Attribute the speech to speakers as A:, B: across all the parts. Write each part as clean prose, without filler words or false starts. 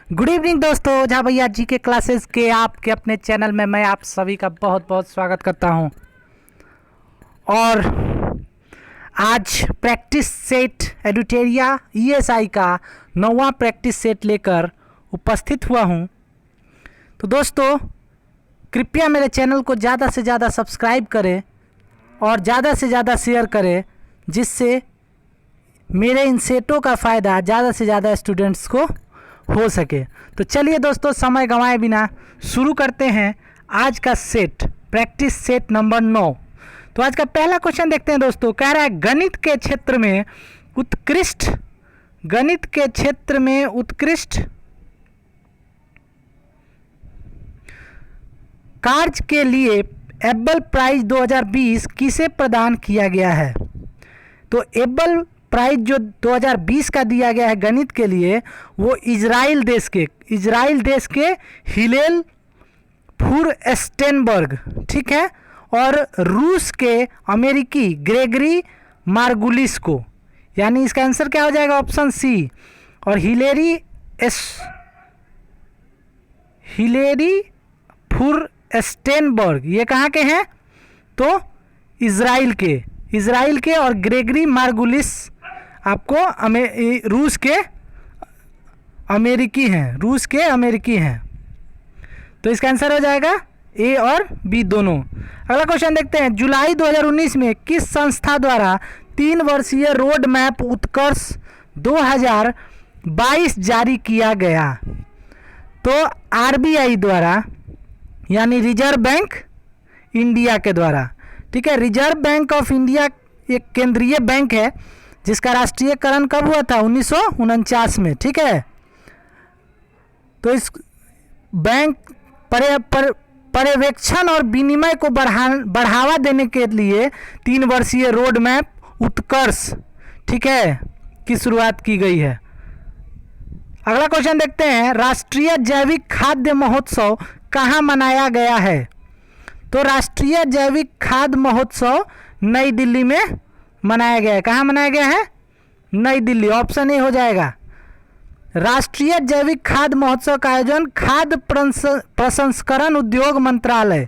A: Good evening दोस्तों, ओझा भैया जी के क्लासेस के आपके अपने चैनल में मैं आप सभी का बहुत बहुत स्वागत करता हूं। और आज प्रैक्टिस सेट एडुटेरिया ईएसआई का 9वां प्रैक्टिस सेट लेकर उपस्थित हुआ हूं। तो दोस्तों कृपया मेरे चैनल को ज़्यादा से ज़्यादा सब्सक्राइब करें और ज़्यादा से ज़्यादा शेयर करें, जिससे मेरे इन सेटों का फ़ायदा ज़्यादा से ज़्यादा स्टूडेंट्स को हो सके। तो चलिए दोस्तों समय गंवाए बिना शुरू करते हैं आज का सेट, प्रैक्टिस सेट नंबर 9। तो आज का पहला क्वेश्चन देखते हैं दोस्तों। कह रहा है गणित के क्षेत्र में उत्कृष्ट कार्य के लिए एबल प्राइज 2020 किसे प्रदान किया गया है। तो एबल प्राइज जो 2020 का दिया गया है गणित के लिए, वो इजराइल देश के हिलेल फुरस्टेनबर्ग, ठीक है, और रूस के अमेरिकी ग्रेगरी मार्गुलिस को, यानी इसका आंसर क्या हो जाएगा, ऑप्शन सी। और हिलेरी फुरस्टेनबर्ग ये कहाँ के हैं, तो इजराइल के, और ग्रेगरी मार्गुलिस आपको रूस के अमेरिकी हैं। तो इसका आंसर हो जाएगा ए और बी दोनों। अगला क्वेश्चन देखते हैं। जुलाई 2019 में किस संस्था द्वारा 3 वर्षीय रोड मैप उत्कर्ष 2022 जारी किया गया। तो आरबीआई द्वारा, यानी रिजर्व बैंक इंडिया के द्वारा, ठीक है। रिजर्व बैंक ऑफ इंडिया एक केंद्रीय बैंक है जिसका राष्ट्रीयकरण कब हुआ था, 1949 में, ठीक है। तो इस बैंक पर्यवेक्षण और विनिमय को बढ़ावा देने के लिए 3 वर्षीय रोड मैप उत्कर्ष, ठीक है, की शुरुआत की गई है। अगला क्वेश्चन देखते हैं। राष्ट्रीय जैविक खाद्य महोत्सव कहाँ मनाया गया है। तो राष्ट्रीय जैविक खाद्य महोत्सव नई दिल्ली में मनाया गया है। कहाँ मनाया गया है, नई दिल्ली, ऑप्शन ए हो जाएगा। राष्ट्रीय जैविक खाद्य महोत्सव का आयोजन खाद्य प्रसंस्करण उद्योग मंत्रालय,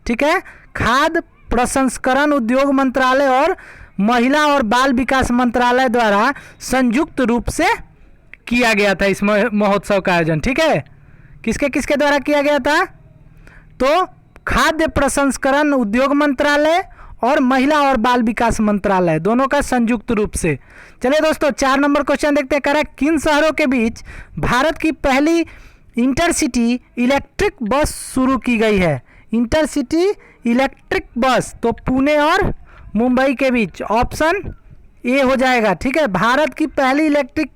A: ठीक है, खाद्य प्रसंस्करण उद्योग मंत्रालय और महिला और बाल विकास मंत्रालय द्वारा संयुक्त रूप से किया गया था। इस महोत्सव का आयोजन, ठीक है, किसके किसके द्वारा किया गया था, तो खाद्य प्रसंस्करण उद्योग मंत्रालय और महिला और बाल विकास मंत्रालय, दोनों का संयुक्त रूप से। चलिए दोस्तों 4 नंबर क्वेश्चन देखते हैं। कह रहा है किन शहरों के बीच भारत की पहली इंटरसिटी इलेक्ट्रिक बस शुरू की गई है। इंटरसिटी इलेक्ट्रिक बस, तो पुणे और मुंबई के बीच, ऑप्शन ए हो जाएगा, ठीक है। भारत की पहली इलेक्ट्रिक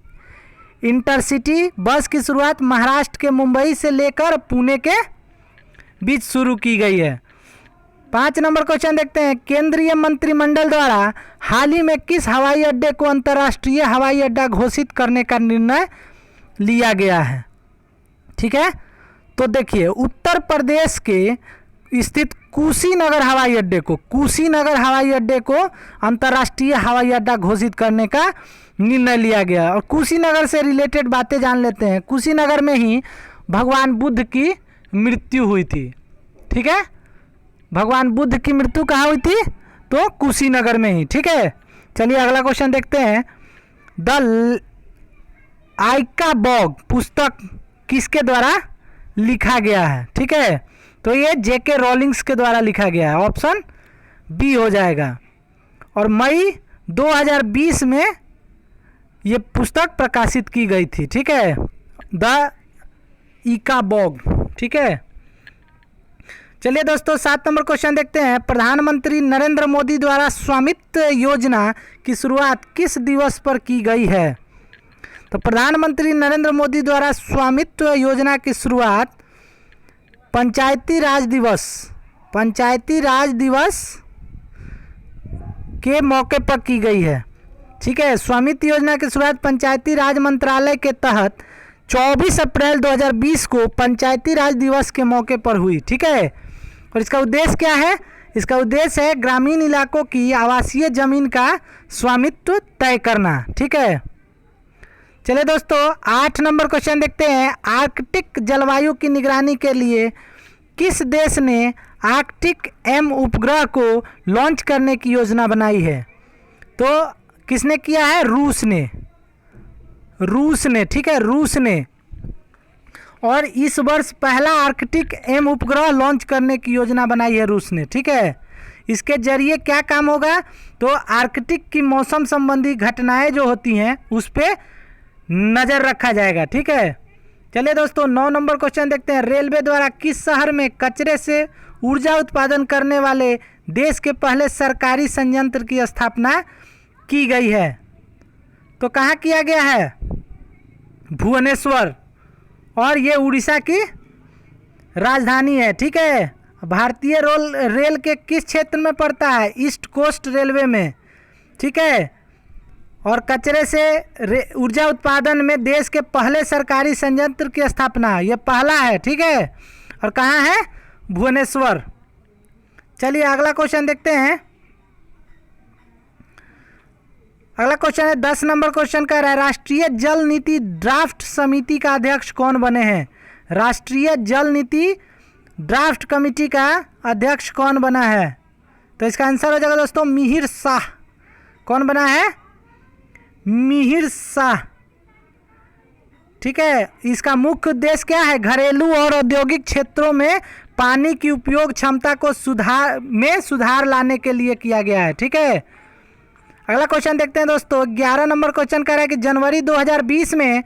A: इंटरसिटी बस की शुरुआत महाराष्ट्र के मुंबई से लेकर पुणे के बीच शुरू की गई है। 5 नंबर क्वेश्चन देखते हैं। केंद्रीय मंत्रिमंडल द्वारा हाल ही में किस हवाई अड्डे को अंतर्राष्ट्रीय हवाई अड्डा घोषित करने का निर्णय लिया गया है, ठीक है। तो देखिए उत्तर प्रदेश के स्थित कुशीनगर हवाई अड्डे को अंतर्राष्ट्रीय हवाई अड्डा घोषित करने का निर्णय लिया गया। और कुशीनगर से रिलेटेड बातें जान लेते हैं। कुशीनगर में ही भगवान बुद्ध की मृत्यु हुई थी, ठीक है। भगवान बुद्ध की मृत्यु कहाँ हुई थी, तो कुशीनगर में ही, ठीक है। चलिए अगला क्वेश्चन देखते हैं। द आइका बॉग पुस्तक किसके द्वारा लिखा गया है, ठीक है। तो ये जेके रॉलिंग्स के द्वारा लिखा गया है, ऑप्शन बी हो जाएगा। और मई 2020 में ये पुस्तक प्रकाशित की गई थी, ठीक है, द इका बॉग, ठीक है। चलिए दोस्तों 7 नंबर क्वेश्चन देखते हैं। प्रधानमंत्री नरेंद्र मोदी द्वारा स्वामित्व योजना की शुरुआत किस दिवस पर की गई है। तो प्रधानमंत्री नरेंद्र मोदी द्वारा स्वामित्व योजना की शुरुआत पंचायती राज दिवस के मौके पर की गई है, ठीक है। स्वामित्व योजना की शुरुआत पंचायती राज मंत्रालय के तहत 24 अप्रैल 2020 को पंचायती राज दिवस के मौके पर हुई, ठीक है। और इसका उद्देश्य क्या है, इसका उद्देश्य है ग्रामीण इलाकों की आवासीय जमीन का स्वामित्व तय करना, ठीक है। चलिए दोस्तों 8 नंबर क्वेश्चन देखते हैं। आर्कटिक जलवायु की निगरानी के लिए किस देश ने आर्कटिक एम उपग्रह को लॉन्च करने की योजना बनाई है? तो किसने किया है? रूस ने, ठीक है, रूस ने। और इस वर्ष पहला आर्कटिक एम उपग्रह लॉन्च करने की योजना बनाई है रूस ने, ठीक है। इसके जरिए क्या काम होगा? तो आर्कटिक की मौसम संबंधी घटनाएं जो होती हैं उस पर नज़र रखा जाएगा, ठीक है। चलिए दोस्तों 9 नंबर क्वेश्चन देखते हैं। रेलवे द्वारा किस शहर में कचरे से ऊर्जा उत्पादन करने वाले देश के पहले सरकारी संयंत्र की स्थापना की गई है? तो कहाँ किया गया है? भुवनेश्वर, और ये उड़ीसा की राजधानी है, ठीक है। भारतीय रेल के किस क्षेत्र में पड़ता है? ईस्ट कोस्ट रेलवे में, ठीक है। और कचरे से ऊर्जा उत्पादन में देश के पहले सरकारी संयंत्र की स्थापना, ये पहला है, ठीक है। और कहाँ है? भुवनेश्वर। चलिए अगला क्वेश्चन देखते हैं। अगला क्वेश्चन है 10 नंबर क्वेश्चन कह रहा है राष्ट्रीय जल नीति ड्राफ्ट समिति का अध्यक्ष कौन बने हैं? राष्ट्रीय जल नीति ड्राफ्ट कमेटी का अध्यक्ष कौन बना है? तो इसका आंसर हो जाएगा दोस्तों मिहिर शाह। कौन बना है? मिहिर शाह, ठीक है। इसका मुख्य उद्देश्य क्या है? घरेलू और औद्योगिक क्षेत्रों में पानी की उपयोग क्षमता को सुधार लाने के लिए किया गया है, ठीक है। अगला क्वेश्चन देखते हैं दोस्तों। 11 नंबर क्वेश्चन कह रहा है कि जनवरी 2020 में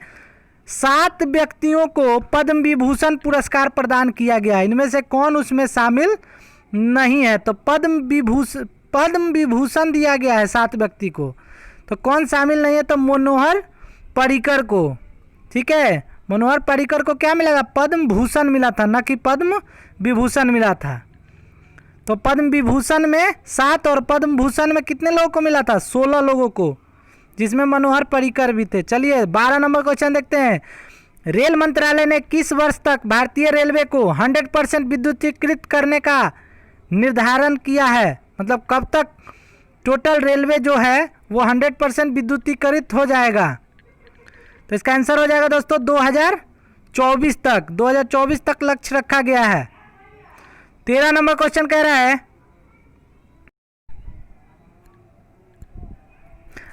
A: 7 व्यक्तियों को पद्म विभूषण पुरस्कार प्रदान किया गया है। इनमें से कौन उसमें शामिल नहीं है? तो पद्म विभूषण दिया गया है 7 व्यक्ति को, तो कौन शामिल नहीं है? तो मनोहर पर्रिकर को, ठीक है। मनोहर पर्रिकर को क्या मिलेगा? पद्म भूषण मिला था, न कि पद्म विभूषण मिला था। तो पद्म विभूषण में 7 और पद्म भूषण में कितने लोगों को मिला था? 16 लोगों को, जिसमें मनोहर पर्रिकर भी थे। चलिए 12 नंबर क्वेश्चन देखते हैं। रेल मंत्रालय ने किस वर्ष तक भारतीय रेलवे को 100% विद्युतीकृत करने का निर्धारण किया है? मतलब कब तक टोटल रेलवे जो है वो 100% विद्युतीकृत हो जाएगा? तो इसका आंसर हो जाएगा दोस्तों 2024 तक। 2024 तक लक्ष्य रखा गया है। 13 नंबर क्वेश्चन कह रहा है,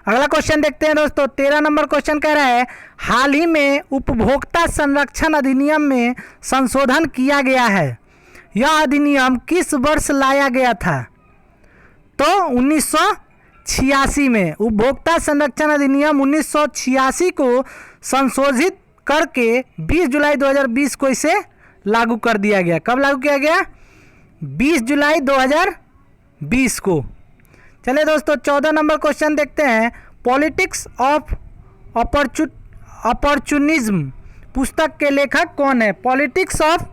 A: अगला क्वेश्चन देखते हैं दोस्तों। 13 नंबर क्वेश्चन कह रहा है हाल ही में उपभोक्ता संरक्षण अधिनियम में संशोधन किया गया है। यह अधिनियम किस वर्ष लाया गया था? तो 1986 में उपभोक्ता संरक्षण अधिनियम 1986 को संशोधित करके 20 जुलाई 2020 को इसे लागू कर दिया गया। कब लागू किया गया? 20 जुलाई 2020 को। चलिए दोस्तों 14 नंबर क्वेश्चन देखते हैं। पॉलिटिक्स ऑफ अपॉर्चुनिज्म पुस्तक के लेखक कौन है? पॉलिटिक्स ऑफ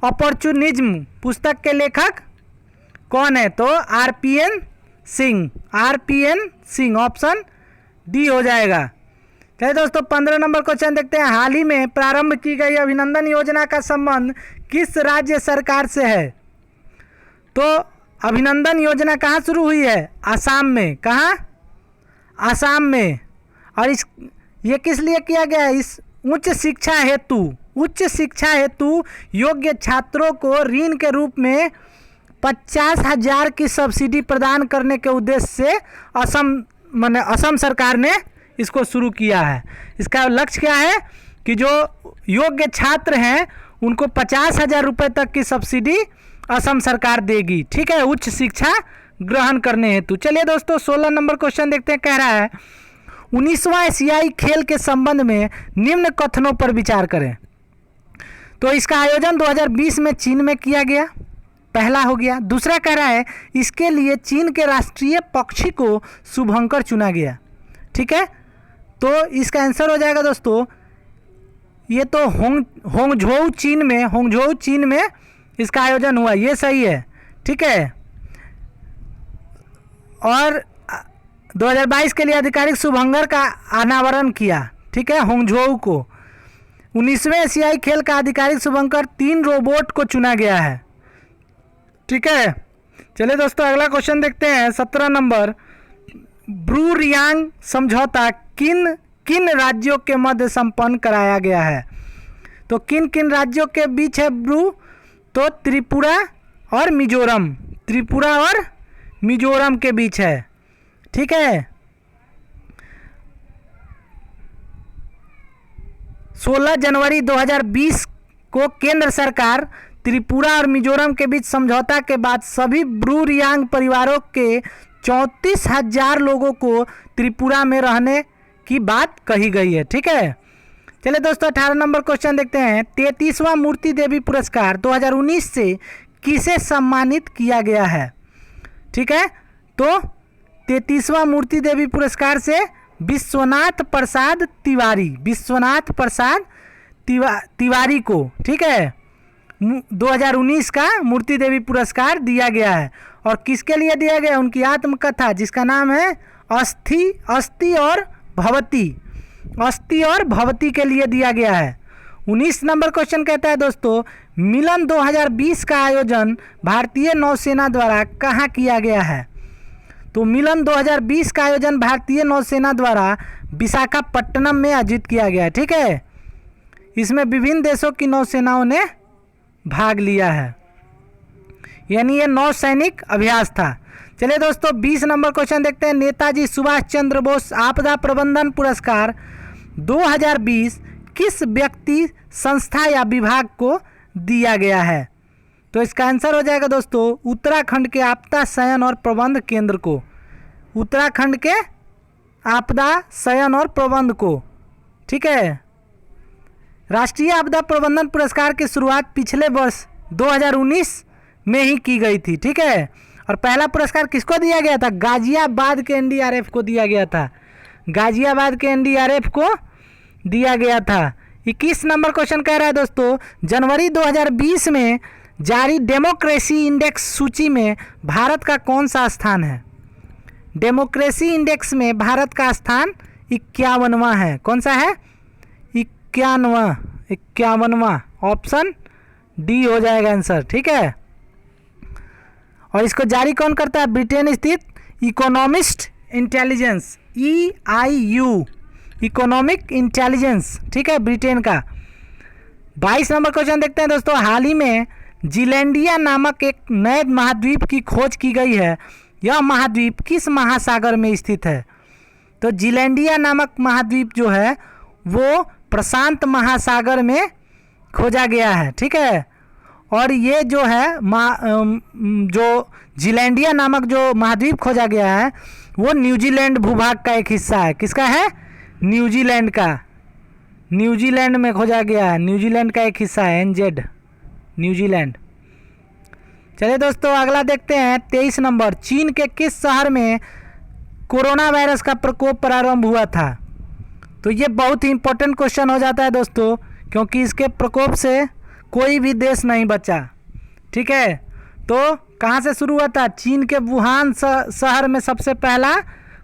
A: अपॉर्चुनिज्म पुस्तक के लेखक कौन है? तो आरपीएन सिंह, ऑप्शन डी हो जाएगा। चलिए दोस्तों 15 नंबर क्वेश्चन देखते हैं। हाल ही में प्रारंभ की गई अभिनंदन योजना का संबंध किस राज्य सरकार से है? तो अभिनंदन योजना कहाँ शुरू हुई है? आसाम में। कहाँ? आसाम में। और ये किस लिए किया गया है? इस उच्च शिक्षा हेतु योग्य छात्रों को ऋण के रूप में 50,000 की सब्सिडी प्रदान करने के उद्देश्य से असम सरकार ने इसको शुरू किया है। इसका लक्ष्य क्या है कि जो योग्य छात्र हैं उनको 50,000 रुपये तक की सब्सिडी असम सरकार देगी, ठीक है, उच्च शिक्षा ग्रहण करने हेतु। चलिए दोस्तों 16 नंबर क्वेश्चन देखते हैं। कह रहा है 19वां एशियाई खेल के संबंध में निम्न कथनों पर विचार करें। तो इसका आयोजन 2020 में चीन में किया गया, पहला हो गया। दूसरा कह रहा है इसके लिए चीन के राष्ट्रीय पक्षी को शुभंकर चुना गया, ठीक है। तो इसका आंसर हो जाएगा दोस्तों ये तो होंगझोउ चीन में इसका आयोजन हुआ, ये सही है, ठीक है। और 2022 के लिए आधिकारिक शुभंकर का अनावरण किया, ठीक है, होंगझोउ को। 19वें एशियाई खेल का आधिकारिक शुभंकर 3 रोबोट को चुना गया है, ठीक है। चलिए दोस्तों अगला क्वेश्चन देखते हैं 17 नंबर। ब्रू रियांग समझौता किन किन राज्यों के मध्य संपन्न कराया गया है? तो किन किन राज्यों के बीच है ब्रू? तो त्रिपुरा और मिजोरम, त्रिपुरा और मिजोरम के बीच है। ठीक है, 16 जनवरी 2020 को केंद्र सरकार त्रिपुरा और मिजोरम के बीच समझौता के बाद सभी ब्रू रियांग परिवारों के 34,000 लोगों को त्रिपुरा में रहने की बात कही गई है। ठीक है, चलिए दोस्तों 18 नंबर क्वेश्चन देखते हैं। 33वां मूर्ति देवी पुरस्कार 2019 से किसे सम्मानित किया गया है? ठीक है, तो 33वां मूर्ति देवी पुरस्कार से विश्वनाथ प्रसाद तिवारी, विश्वनाथ प्रसाद तिवारी को, ठीक है, 2019 का मूर्ति देवी पुरस्कार दिया गया है। और किसके लिए दिया गया? उनकी आत्मकथा जिसका नाम है अस्थि और भवती, अस्थि और भवती के लिए दिया गया है। 19 नंबर क्वेश्चन कहता है दोस्तों, मिलन 2020 का आयोजन भारतीय नौसेना द्वारा कहाँ किया गया है? तो मिलन 2020 का आयोजन भारतीय नौसेना द्वारा विशाखापट्टनम में आयोजित किया गया है। ठीक है, इसमें विभिन्न देशों की नौसेनाओं ने भाग लिया है, यानी ये नौसैनिक अभ्यास था। चलिए दोस्तों 20 नंबर क्वेश्चन देखते हैं। नेताजी सुभाष चंद्र बोस आपदा प्रबंधन पुरस्कार 2020 किस व्यक्ति, संस्था या विभाग को दिया गया है? तो इसका आंसर हो जाएगा दोस्तों उत्तराखंड के आपदा शयन और प्रबंध केंद्र को, उत्तराखंड के आपदा शयन और प्रबंध को। ठीक है, राष्ट्रीय आपदा प्रबंधन पुरस्कार की शुरुआत पिछले वर्ष 2019 में ही की गई थी। ठीक है, और पहला पुरस्कार किसको दिया गया था? गाजियाबाद के एनडीआरएफ को दिया गया था, गाजियाबाद के एनडीआरएफ को दिया गया था। 21 नंबर क्वेश्चन कह रहा है दोस्तों, जनवरी 2020 में जारी डेमोक्रेसी इंडेक्स सूची में भारत का कौन सा स्थान है? डेमोक्रेसी इंडेक्स में भारत का स्थान 51वां है। कौन सा है? 51वां, ऑप्शन डी हो जाएगा आंसर। ठीक है, और इसको जारी कौन करता है? ब्रिटेन स्थित economist intelligence, EIU, economic intelligence. ठीक है, ब्रिटेन का। 22 नंबर क्वेश्चन देखते हैं दोस्तों, हाल ही में जीलैंडिया नामक एक नए महाद्वीप की खोज की गई है। यह महाद्वीप किस महासागर में स्थित है? तो जीलैंडिया नामक महाद्वीप जो है वो प्रशांत महासागर में खोजा गया है। ठीक है, और ये जो है जो जीलैंडिया नामक जो महाद्वीप खोजा गया है वो न्यूजीलैंड भूभाग का एक हिस्सा है। किसका है? न्यूजीलैंड का, न्यूजीलैंड में खोजा गया है, न्यूजीलैंड का एक हिस्सा है, NZ, न्यूजीलैंड। चलिए दोस्तों अगला देखते हैं 23 नंबर, चीन के किस शहर में कोरोना वायरस का प्रकोप प्रारंभ हुआ था? तो ये बहुत ही इंपॉर्टेंट क्वेश्चन हो जाता है दोस्तों, क्योंकि इसके प्रकोप से कोई भी देश नहीं बचा। ठीक है, तो कहाँ से शुरू हुआ था? चीन के वुहान शहर में सबसे पहला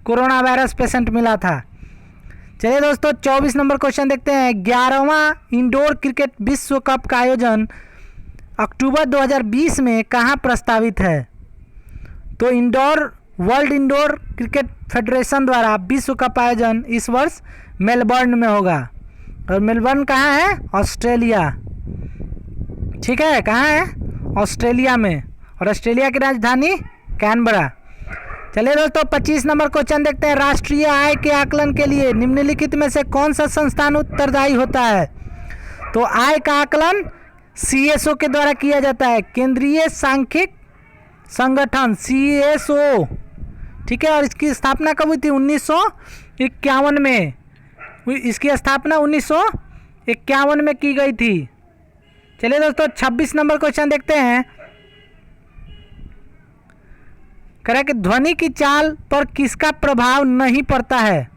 A: कोरोना वायरस पेशेंट मिला था। चलिए दोस्तों 24 नंबर क्वेश्चन देखते हैं। 11वां इंडोर क्रिकेट विश्व कप का आयोजन अक्टूबर 2020 में कहाँ प्रस्तावित है? तो वर्ल्ड इंडोर क्रिकेट फेडरेशन द्वारा विश्व कप आयोजन इस वर्ष मेलबर्न में होगा। और मेलबर्न कहाँ है? ऑस्ट्रेलिया। ठीक है, कहाँ है? ऑस्ट्रेलिया में, और ऑस्ट्रेलिया की राजधानी कैनबरा। चलिए दोस्तों 25 नंबर क्वेश्चन देखते हैं। राष्ट्रीय आय के आकलन के लिए निम्नलिखित में से कौन सा संस्थान उत्तरदायी होता है? तो आय का आकलन CSO के द्वारा किया जाता है, केंद्रीय सांख्यिक संगठन, CSO। ठीक है, और इसकी स्थापना कब हुई थी? 1951 में। इसकी स्थापना 1951 में की गई थी। चलिए दोस्तों 26 नंबर क्वेश्चन देखते हैं। कह कि ध्वनि की चाल पर किसका प्रभाव नहीं पड़ता है?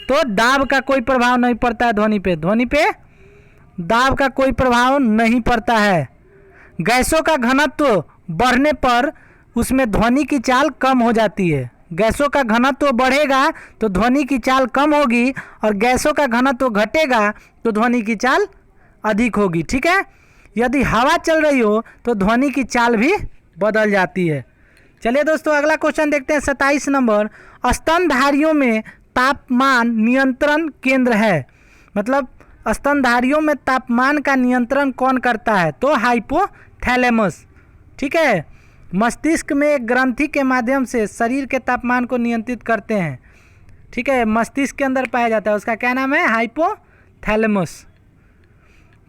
A: तो दाब का कोई प्रभाव नहीं पड़ता है ध्वनि पे, ध्वनि पे दाब का कोई प्रभाव नहीं पड़ता है। गैसों का घनत्व बढ़ने पर उसमें ध्वनि की चाल कम हो जाती है। गैसों का घनत्व बढ़ेगा तो ध्वनि की चाल कम होगी, और गैसों का घनत्व घटेगा तो ध्वनि की चाल अधिक होगी। ठीक है, यदि हवा चल रही हो तो ध्वनि की चाल भी बदल जाती है। चलिए दोस्तों अगला क्वेश्चन देखते हैं 27 नंबर। स्तनधारियों में तापमान नियंत्रण केंद्र है? मतलब स्तनधारियों में तापमान का नियंत्रण कौन करता है? तो हाइपोथैलेमस। ठीक है, मस्तिष्क में एक ग्रंथि के माध्यम से शरीर के तापमान को नियंत्रित करते हैं। ठीक है, मस्तिष्क के अंदर पाया जाता है, उसका क्या नाम है? हाइपोथैलेमस।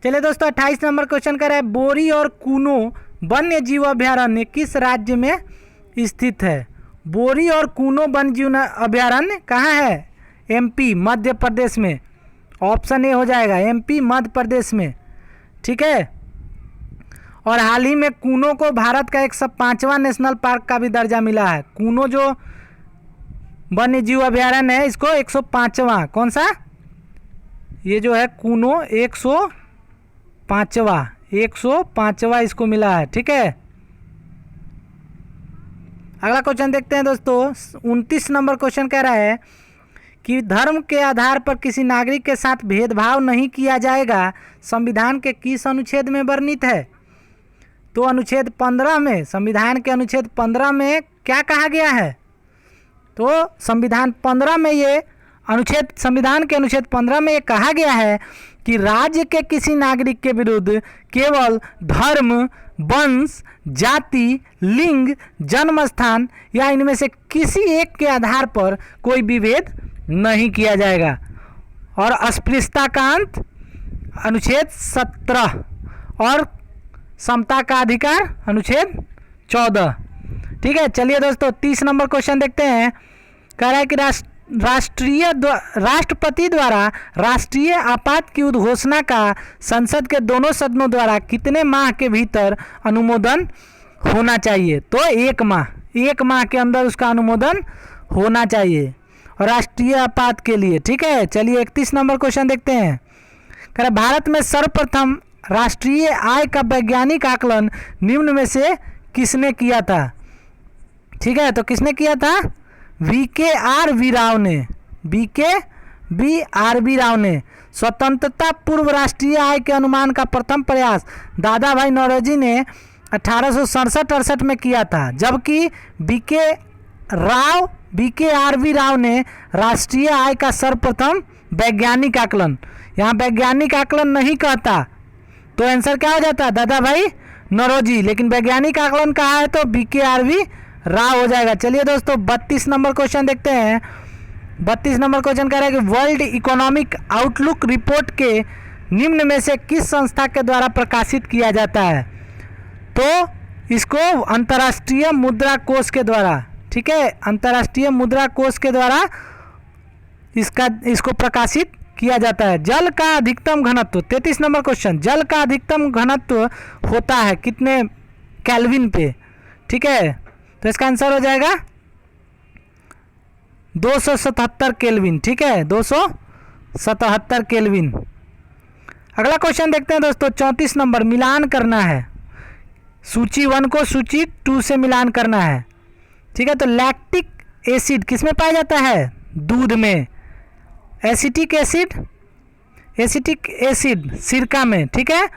A: चलिए दोस्तों, 28 नंबर क्वेश्चन कर रहा है, बोरी और कूनो वन्य जीव अभयारण्य किस राज्य में स्थित है? बोरी और कूनो वन्य जीव अभयारण्य कहाँ है? एमपी, मध्य प्रदेश में। ऑप्शन ए हो जाएगा, एमपी मध्य प्रदेश में। ठीक है, और हाल ही में कूनो को भारत का 105वां नेशनल पार्क का भी दर्जा मिला है। कूनो जो वन्य जीव अभयारण्य है, इसको 105वां, कौन सा? ये जो है कूनो 105वां इसको मिला है। ठीक है, अगला क्वेश्चन देखते हैं दोस्तों। 29 नंबर क्वेश्चन कह रहा है कि धर्म के आधार पर किसी नागरिक के साथ भेदभाव नहीं किया जाएगा, संविधान के किस अनुच्छेद में वर्णित है? तो अनुच्छेद 15 में, संविधान के अनुच्छेद 15 में क्या कहा गया है? तो संविधान 15 में ये संविधान के अनुच्छेद 15 में ये कहा गया है कि राज्य के किसी नागरिक के विरुद्ध केवल धर्म, वंश, जाति, लिंग, जन्म स्थान या इनमें से किसी एक के आधार पर कोई विभेद नहीं किया जाएगा। और अस्पृश्यता का अंत अनुच्छेद 17 और समता का अधिकार अनुच्छेद 14। ठीक है, चलिए दोस्तों 30 नंबर क्वेश्चन देखते हैं। कह रहा है कि राष्ट्रपति द्वारा राष्ट्रीय आपात की उद्घोषणा का संसद के दोनों सदनों द्वारा कितने माह के भीतर अनुमोदन होना चाहिए? तो 1 माह के अंदर उसका अनुमोदन होना चाहिए और राष्ट्रीय आपात के लिए। ठीक है, चलिए 31 नंबर क्वेश्चन देखते हैं। कह रहे भारत में सर्वप्रथम राष्ट्रीय आय का वैज्ञानिक आकलन निम्न में से किसने किया था? ठीक है, तो किसने किया था? VKRV राव ने। स्वतंत्रता पूर्व राष्ट्रीय आय के अनुमान का प्रथम प्रयास दादा भाई नौरोजी ने 1867-68 में किया था, जबकि VKRV राव ने राष्ट्रीय आय का सर्वप्रथम वैज्ञानिक आकलन, यहाँ वैज्ञानिक आकलन नहीं कहता तो आंसर क्या हो जाता? दादा भाई नौरोजी। लेकिन वैज्ञानिक आकलन कहा है तो VKRV राव हो जाएगा। चलिए दोस्तों 32 नंबर क्वेश्चन देखते हैं। 32 नंबर क्वेश्चन कह रहा है कि वर्ल्ड इकोनॉमिक आउटलुक रिपोर्ट के निम्न में से किस संस्था के द्वारा प्रकाशित किया जाता है? तो इसको अंतर्राष्ट्रीय मुद्रा कोष के द्वारा, ठीक है, अंतर्राष्ट्रीय मुद्रा कोष के द्वारा इसको प्रकाशित किया जाता है। जल का अधिकतम घनत्व, 33 नंबर क्वेश्चन, जल का अधिकतम घनत्व होता है कितने केल्विन पे? ठीक है, तो इसका आंसर हो जाएगा 277 केल्विन। ठीक है, 277 केल्विन। अगला क्वेश्चन देखते हैं दोस्तों 34 नंबर, मिलान करना है, सूची 1 को सूची 2 से मिलान करना है। ठीक है, तो लैक्टिक एसिड किस में पाया जाता है? दूध में। एसिटिक एसिड सिरका में। ठीक है,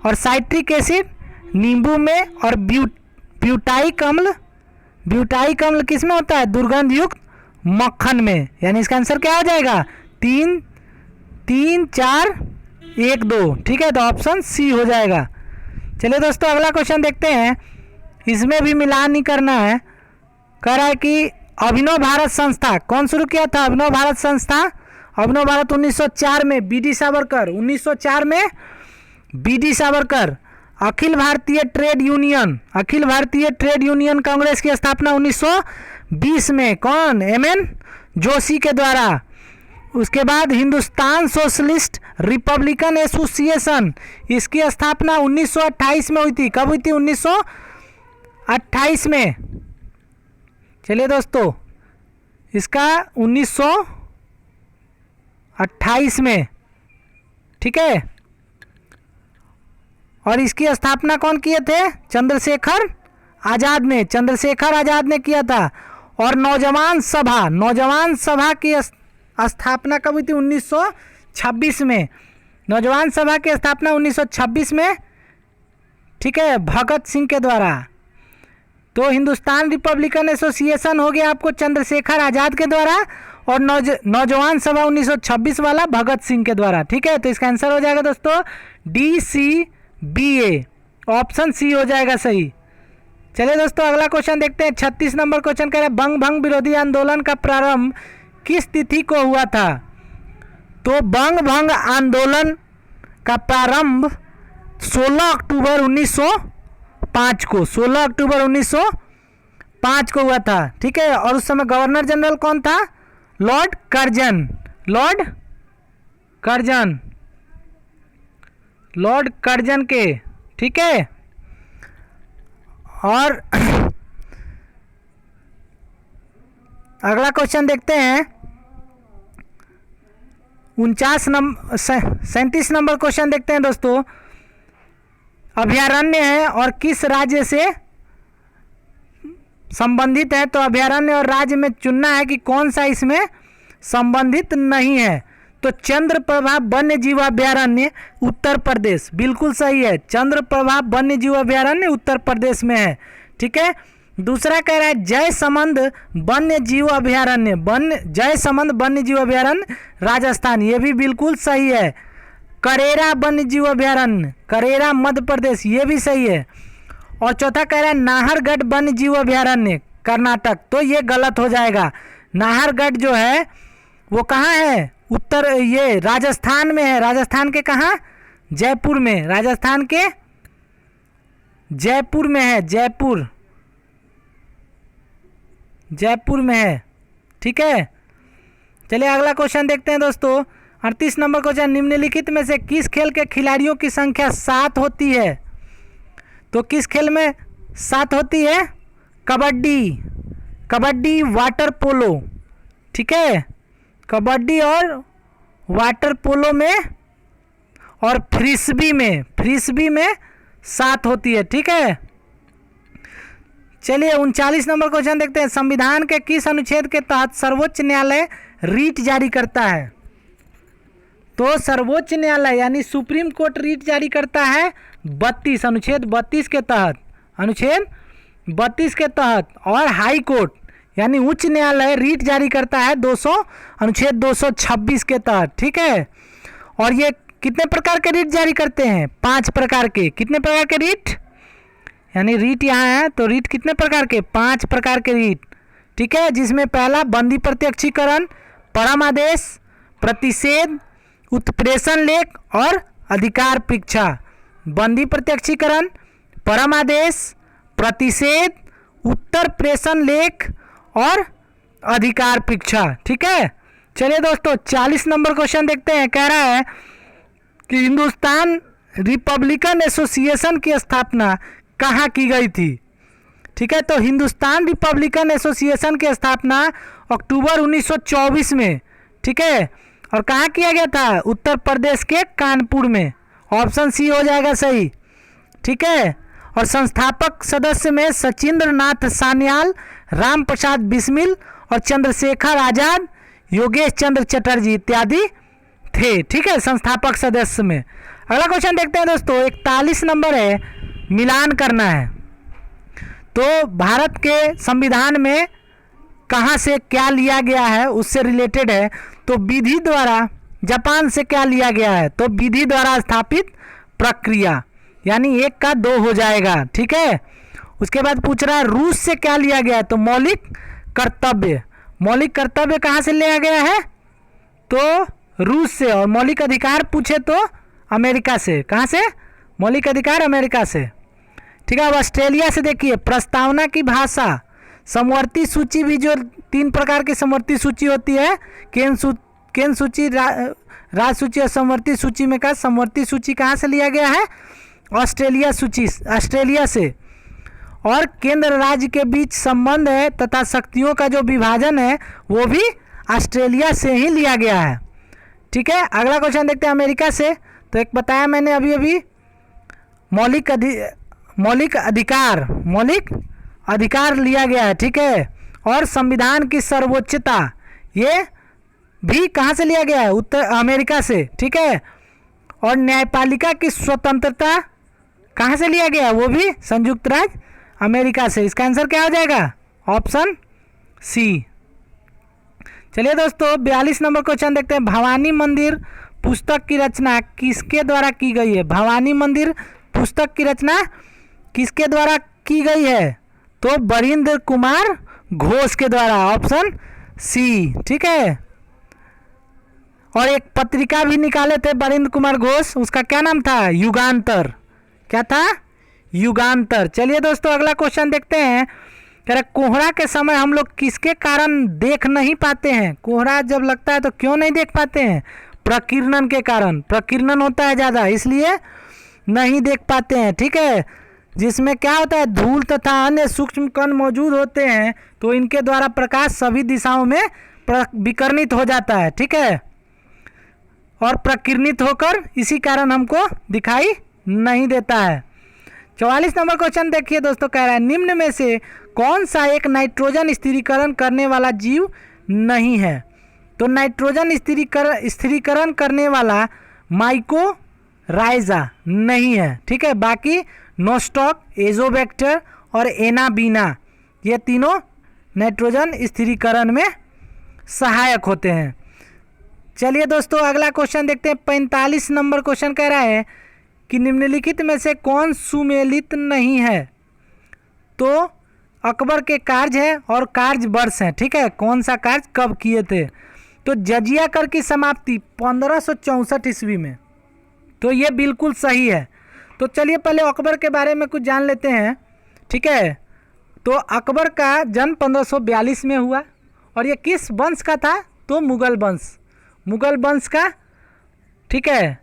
A: और साइट्रिक एसिड नींबू में, और ब्यूटाइक अम्ल किस में होता है? दुर्गंध युक्त मक्खन में। यानी इसका आंसर क्या हो जाएगा? 3, 4, 1, 2। ठीक है, तो ऑप्शन सी हो जाएगा। चलिए दोस्तों अगला क्वेश्चन देखते हैं, इसमें भी मिलान नहीं करना है। कह रहा है कि अभिनव भारत संस्था कौन शुरू किया था? अभिनव भारत संस्था, अभिनव भारत 1904 में BD सावरकर, 1904 में BD Savarkar. Akhil Bharatiya trade union Congress की स्थापना 1920 में कौन? MN जोशी के द्वारा। उसके बाद हिंदुस्तान सोशलिस्ट रिपब्लिकन एसोसिएशन, इसकी स्थापना 1928 में हुई थी। कब हुई थी? 1928 में। चलिए दोस्तों, इसका 1928 में। ठीक है, और इसकी स्थापना कौन किए थे? चंद्रशेखर आज़ाद ने किया था। और नौजवान सभा की स्थापना कब हुई थी? 1926 में। नौजवान सभा की स्थापना 1926 में। ठीक है, भगत सिंह के द्वारा। तो हिंदुस्तान रिपब्लिकन एसोसिएशन हो गया आपको चंद्रशेखर आज़ाद के द्वारा, और नौजवान सभा 1926 वाला भगत सिंह के द्वारा। ठीक है, तो इसका आंसर हो जाएगा दोस्तों DCBA, ऑप्शन सी हो जाएगा सही। चलिए दोस्तों अगला क्वेश्चन देखते हैं। 36 नंबर क्वेश्चन कह रहा है बंग भंग विरोधी आंदोलन का प्रारंभ किस तिथि को हुआ था? तो बंग भंग आंदोलन का प्रारंभ 16 अक्टूबर 1905 को, 16 अक्टूबर 1905 को हुआ था। ठीक है, और उस समय गवर्नर जनरल कौन था? Lord Curzon, Lord Curzon, Lord Curzon के। ठीक है, और अगला क्वेश्चन देखते हैं 37 नंबर क्वेश्चन देखते हैं दोस्तों। अभयारण्य है और किस राज्य से संबंधित है? तो अभयारण्य और राज्य में चुनना है कि कौन सा इसमें संबंधित नहीं है। तो चंद्रप्रभा वन्य जीव अभयारण्य उत्तर प्रदेश, बिल्कुल सही है। चंद्रप्रभा वन्य जीव अभयारण्य उत्तर प्रदेश में है। ठीक है, दूसरा कह रहा है जयसमंद वन्य जीव अभयारण्य, जयसमंद वन्य जीव अभयारण्य राजस्थान, ये भी बिल्कुल सही है। करेरा वन्य जीव अभयारण्य, करेरा मध्य प्रदेश, ये भी सही है। और चौथा कह रहा है नाहरगढ़ वन्य जीव अभयारण्य कर्नाटक, तो ये गलत हो जाएगा। नाहरगढ़ जो है वो कहाँ है? उत्तर, ये राजस्थान में है। राजस्थान के कहाँ? जयपुर में, राजस्थान के जयपुर में है, जयपुर, जयपुर में है। ठीक है, चलिए अगला क्वेश्चन देखते हैं दोस्तों। 38 नंबर क्वेश्चन, निम्नलिखित में से किस खेल के खिलाड़ियों की संख्या 7 होती है? तो किस खेल में 7 होती है? Kabaddi, kabaddi, water polo. ठीक है, कबड्डी और वाटर पोलो में और फ्रिस्बी में, फ्रिस्बी में 7 होती है। ठीक है, चलिए 39 नंबर क्वेश्चन देखते हैं। संविधान के किस अनुच्छेद के तहत सर्वोच्च न्यायालय रीट जारी करता है? तो सर्वोच्च न्यायालय यानी सुप्रीम कोर्ट रीट जारी करता है 32, अनुच्छेद 32 के तहत, अनुच्छेद 32 के तहत। और हाई कोर्ट यानी उच्च न्यायालय रीट जारी करता है 200, अनुच्छेद 226 के तहत। ठीक है, और ये कितने प्रकार के रीट जारी करते हैं? 5 प्रकार के। कितने प्रकार के रीट? यानी रीट यहाँ है तो रीट कितने प्रकार के? 5 प्रकार के रीट। ठीक है, जिसमें पहला बंदी प्रत्यक्षीकरण, परम आदेश, प्रतिषेध, उत्प्रेषण लेख और अधिकार परीक्षा। बंदी प्रत्यक्षीकरण, परम आदेश, प्रतिषेध, उत्तर प्रेषण लेख और अधिकार परीक्षा। ठीक है, चलिए दोस्तों 40 नंबर क्वेश्चन देखते हैं। कह रहा है कि हिंदुस्तान रिपब्लिकन एसोसिएशन की स्थापना कहाँ की गई थी? ठीक है, तो हिंदुस्तान रिपब्लिकन एसोसिएशन की स्थापना अक्टूबर 1924 में। ठीक है, और कहाँ किया गया था? उत्तर प्रदेश के कानपुर में, ऑप्शन सी हो जाएगा सही। ठीक है, और संस्थापक सदस्य में सचिंद्र नाथ सान्याल, राम प्रसाद बिस्मिल और चंद्रशेखर आजाद, योगेश चंद्र चटर्जी इत्यादि थे। ठीक है, संस्थापक सदस्य में। अगला क्वेश्चन देखते हैं दोस्तों। 41 नंबर है, मिलान करना है। तो भारत के संविधान में कहाँ से क्या लिया गया है उससे रिलेटेड है। तो विधि द्वारा, जापान से क्या लिया गया है? तो विधि द्वारा स्थापित प्रक्रिया, यानी 1 का 2 हो जाएगा। ठीक है, उसके बाद पूछ रहा है रूस से क्या लिया गया है? तो मौलिक कर्तव्य, मौलिक कर्तव्य कहाँ से लिया गया है? तो रूस से। और मौलिक अधिकार पूछे तो अमेरिका से। कहाँ से? मौलिक अधिकार अमेरिका से। ठीक है, अब ऑस्ट्रेलिया से देखिए, प्रस्तावना की भाषा, समवर्ती सूची भी, जो 3 प्रकार की समवर्ती सूची होती है, केंद्र सूची, राज्य सूची और समवर्ती सूची में का समवर्ती सूची कहाँ से लिया गया है? ऑस्ट्रेलिया सूची, ऑस्ट्रेलिया से। और केंद्र राज्य के बीच संबंध है तथा शक्तियों का जो विभाजन है वो भी ऑस्ट्रेलिया से ही लिया गया है। ठीक है, अगला क्वेश्चन देखते हैं अमेरिका से। तो एक बताया मैंने अभी मौलिक अधिकार लिया गया है। ठीक है, और संविधान की सर्वोच्चता ये भी कहाँ से लिया गया है? उत्तर अमेरिका से। ठीक है, और न्यायपालिका की स्वतंत्रता कहाँ से लिया गया है? वो भी संयुक्त राज्य अमेरिका से। इसका आंसर क्या हो जाएगा? Option C. चलिए दोस्तों 42 नंबर क्वेश्चन देखते हैं। भवानी मंदिर पुस्तक की रचना किसके द्वारा की गई है? भवानी मंदिर पुस्तक की रचना किसके द्वारा की गई है? तो बरिंद्र कुमार घोष के द्वारा, ऑप्शन सी। ठीक है, और एक पत्रिका भी निकाले थे बरिंद्र कुमार घोष, उसका क्या नाम था? युगांतर। क्या था? युगांतर। चलिए दोस्तों अगला क्वेश्चन देखते हैं। कह रहे कोहरा के समय हम लोग किसके कारण देख नहीं पाते हैं? कोहरा जब लगता है तो क्यों नहीं देख पाते हैं? प्रकीर्णन के कारण। प्रकीर्णन होता है ज़्यादा, इसलिए नहीं देख पाते हैं। ठीक है, जिसमें क्या होता है, धूल तथा अन्य सूक्ष्म कण मौजूद होते हैं, तो इनके द्वारा प्रकाश सभी दिशाओं में विकिरणित हो जाता है। ठीक है, और प्रकीर्णित होकर इसी कारण हमको दिखाई नहीं देता है। 44 नंबर क्वेश्चन देखिए दोस्तों, कह रहा है निम्न में से कौन सा एक नाइट्रोजन स्थिरीकरण करने वाला जीव नहीं है? तो नाइट्रोजन स्थिरीकरण करने वाला माइकोराइजा नहीं है। ठीक है, बाकी नोस्टॉक, एजोबैक्टर और एनाबीना, ये तीनों नाइट्रोजन स्थिरीकरण में सहायक होते हैं। चलिए दोस्तों अगला क्वेश्चन देखते हैं। 45 नंबर क्वेश्चन कह रहा है कि निम्नलिखित में से कौन सुमेलित नहीं है? तो अकबर के कार्य है और कार्य वर्ष है। ठीक है, कौन सा कार्य कब किए थे? तो जजिया कर की समाप्ति 1564 ईस्वी में। तो ये बिल्कुल सही है। तो चलिए पहले अकबर के बारे में कुछ जान लेते हैं। ठीक है, तो अकबर का जन्म 1542 में हुआ और ये किस वंश का था? तो मुगल वंश, मुगल वंश का। ठीक है,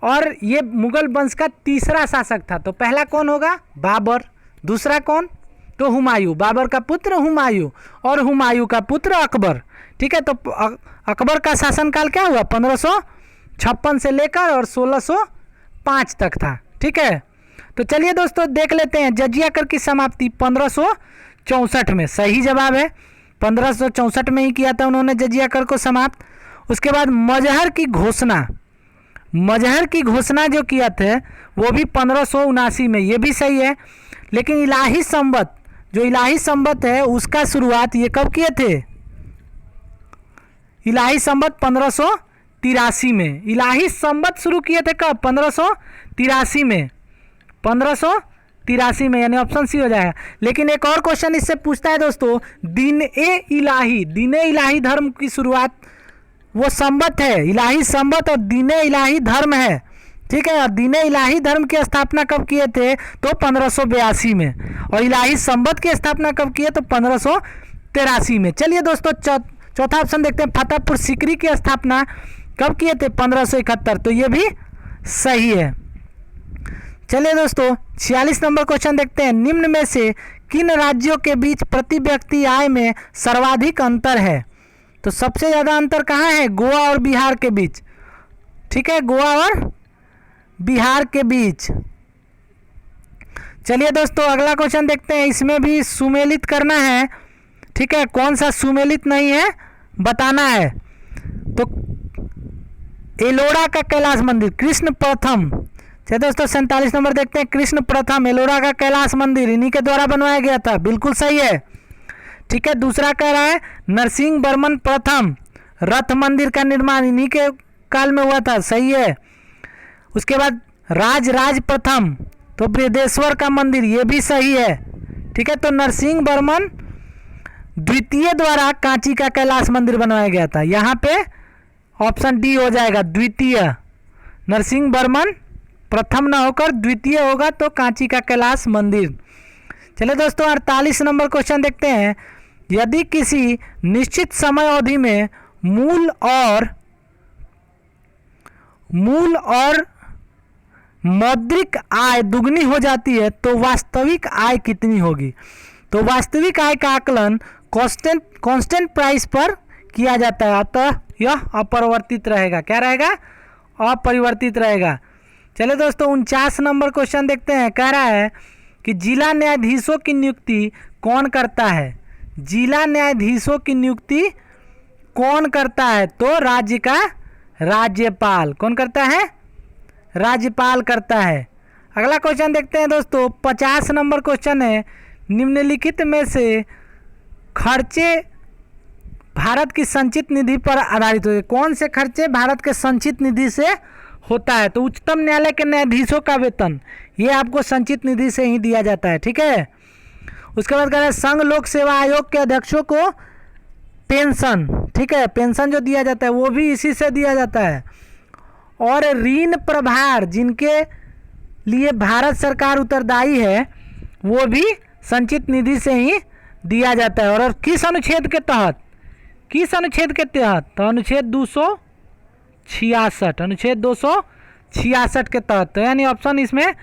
A: और ये मुगल वंश का तीसरा शासक था। तो पहला कौन होगा? बाबर। दूसरा कौन? तो हुमायूं, बाबर का पुत्र हुमायूं, और हुमायूं का पुत्र अकबर। ठीक है, तो अकबर का शासनकाल क्या हुआ? 1556 से लेकर और 1605 तक था। ठीक है, तो चलिए दोस्तों देख लेते हैं। जजिया कर की समाप्ति 1564 में, सही जवाब है। 1564 में ही किया था उन्होंने जजिया कर को समाप्त। उसके बाद मजहर की घोषणा, मजहर की घोषणा जो किया थे वो भी 1579 में, ये भी सही है। लेकिन इलाही संवत, जो इलाही संवत है उसका शुरुआत ये कब किए थे? इलाही संवत 1583 में। इलाही संवत शुरू किए थे कब? 1583 में, 1583 में, यानी ऑप्शन सी हो जाएगा। लेकिन एक और क्वेश्चन इससे पूछता है दोस्तों, दीन ए इलाही धर्म की शुरुआत वो संवत है, इलाही संवत और दीन ए इलाही धर्म है। ठीक है, और दीन ए इलाही धर्म की स्थापना कब किए थे? तो 1582 में। और इलाही संवत की स्थापना कब किए? तो 1583 में। चलिए दोस्तों चौथा ऑप्शन देखते हैं। फतेहपुर सीकरी की स्थापना कब किए थे? 1571। तो ये भी सही है। चलिए दोस्तों 46 नंबर क्वेश्चन देखते हैं। निम्न में से किन राज्यों के बीच प्रति व्यक्ति आय में सर्वाधिक अंतर है? तो सबसे ज़्यादा अंतर कहाँ है? गोवा और बिहार के बीच। ठीक है, गोवा और बिहार के बीच। चलिए दोस्तों अगला क्वेश्चन देखते हैं। इसमें भी सुमेलित करना है। ठीक है, कौन सा सुमेलित नहीं है बताना है। तो एलोरा का कैलाश मंदिर कृष्ण प्रथम। चलिए दोस्तों 47 नंबर देखते हैं। कृष्ण प्रथम एलोरा का कैलाश मंदिर इन्हीं के द्वारा बनवाया गया था, बिल्कुल सही है। ठीक है, दूसरा कह रहा है नरसिंह वर्मन प्रथम रथ मंदिर का निर्माण इन्हीं के काल में हुआ था, सही है। उसके बाद राज प्रथम तो बृहदेश्वर का मंदिर, ये भी सही है। ठीक है, तो नरसिंह वर्मन द्वितीय द्वारा कांची का कैलाश मंदिर बनवाया गया था। यहाँ पे ऑप्शन डी हो जाएगा, द्वितीय। नरसिंह वर्मन प्रथम ना होकर द्वितीय होगा तो कांची का कैलाश मंदिर। चलिए दोस्तों 48 नंबर क्वेश्चन देखते हैं। यदि किसी निश्चित समय अवधि में मूल और मौद्रिक आय दुगनी हो जाती है तो वास्तविक आय कितनी होगी? तो वास्तविक आय का आकलन कांस्टेंट प्राइस पर किया जाता है, अतः यह अपरिवर्तित रहेगा। क्या रहेगा? अपरिवर्तित रहेगा। चलिए दोस्तों 49 नंबर क्वेश्चन देखते हैं। कह रहा है कि जिला न्यायाधीशों की नियुक्ति कौन करता है? जिला न्यायाधीशों की नियुक्ति कौन करता है? तो राज्य का राज्यपाल। कौन करता है? राज्यपाल करता है। अगला क्वेश्चन देखते हैं दोस्तों 50 नंबर क्वेश्चन है। निम्नलिखित में से खर्चे भारत की संचित निधि पर आधारित होते हैं। कौन से खर्चे भारत के संचित निधि से होता है? तो उच्चतम न्यायालय के न्यायाधीशों का वेतन ये आपको संचित निधि से ही दिया जाता है, ठीक है। उसके बाद कह रहे हैं संघ लोक सेवा आयोग के अध्यक्षों को पेंशन, ठीक है, पेंशन जो दिया जाता है वो भी इसी से दिया जाता है। और ऋण प्रभार जिनके लिए भारत सरकार उत्तरदायी है वो भी संचित निधि से ही दिया जाता है। और किस अनुच्छेद के तहत? किस अनुच्छेद के तहत? तो अनुच्छेद 266, अनुच्छेद 266 के तहत। तो यानी ऑप्शन इसमें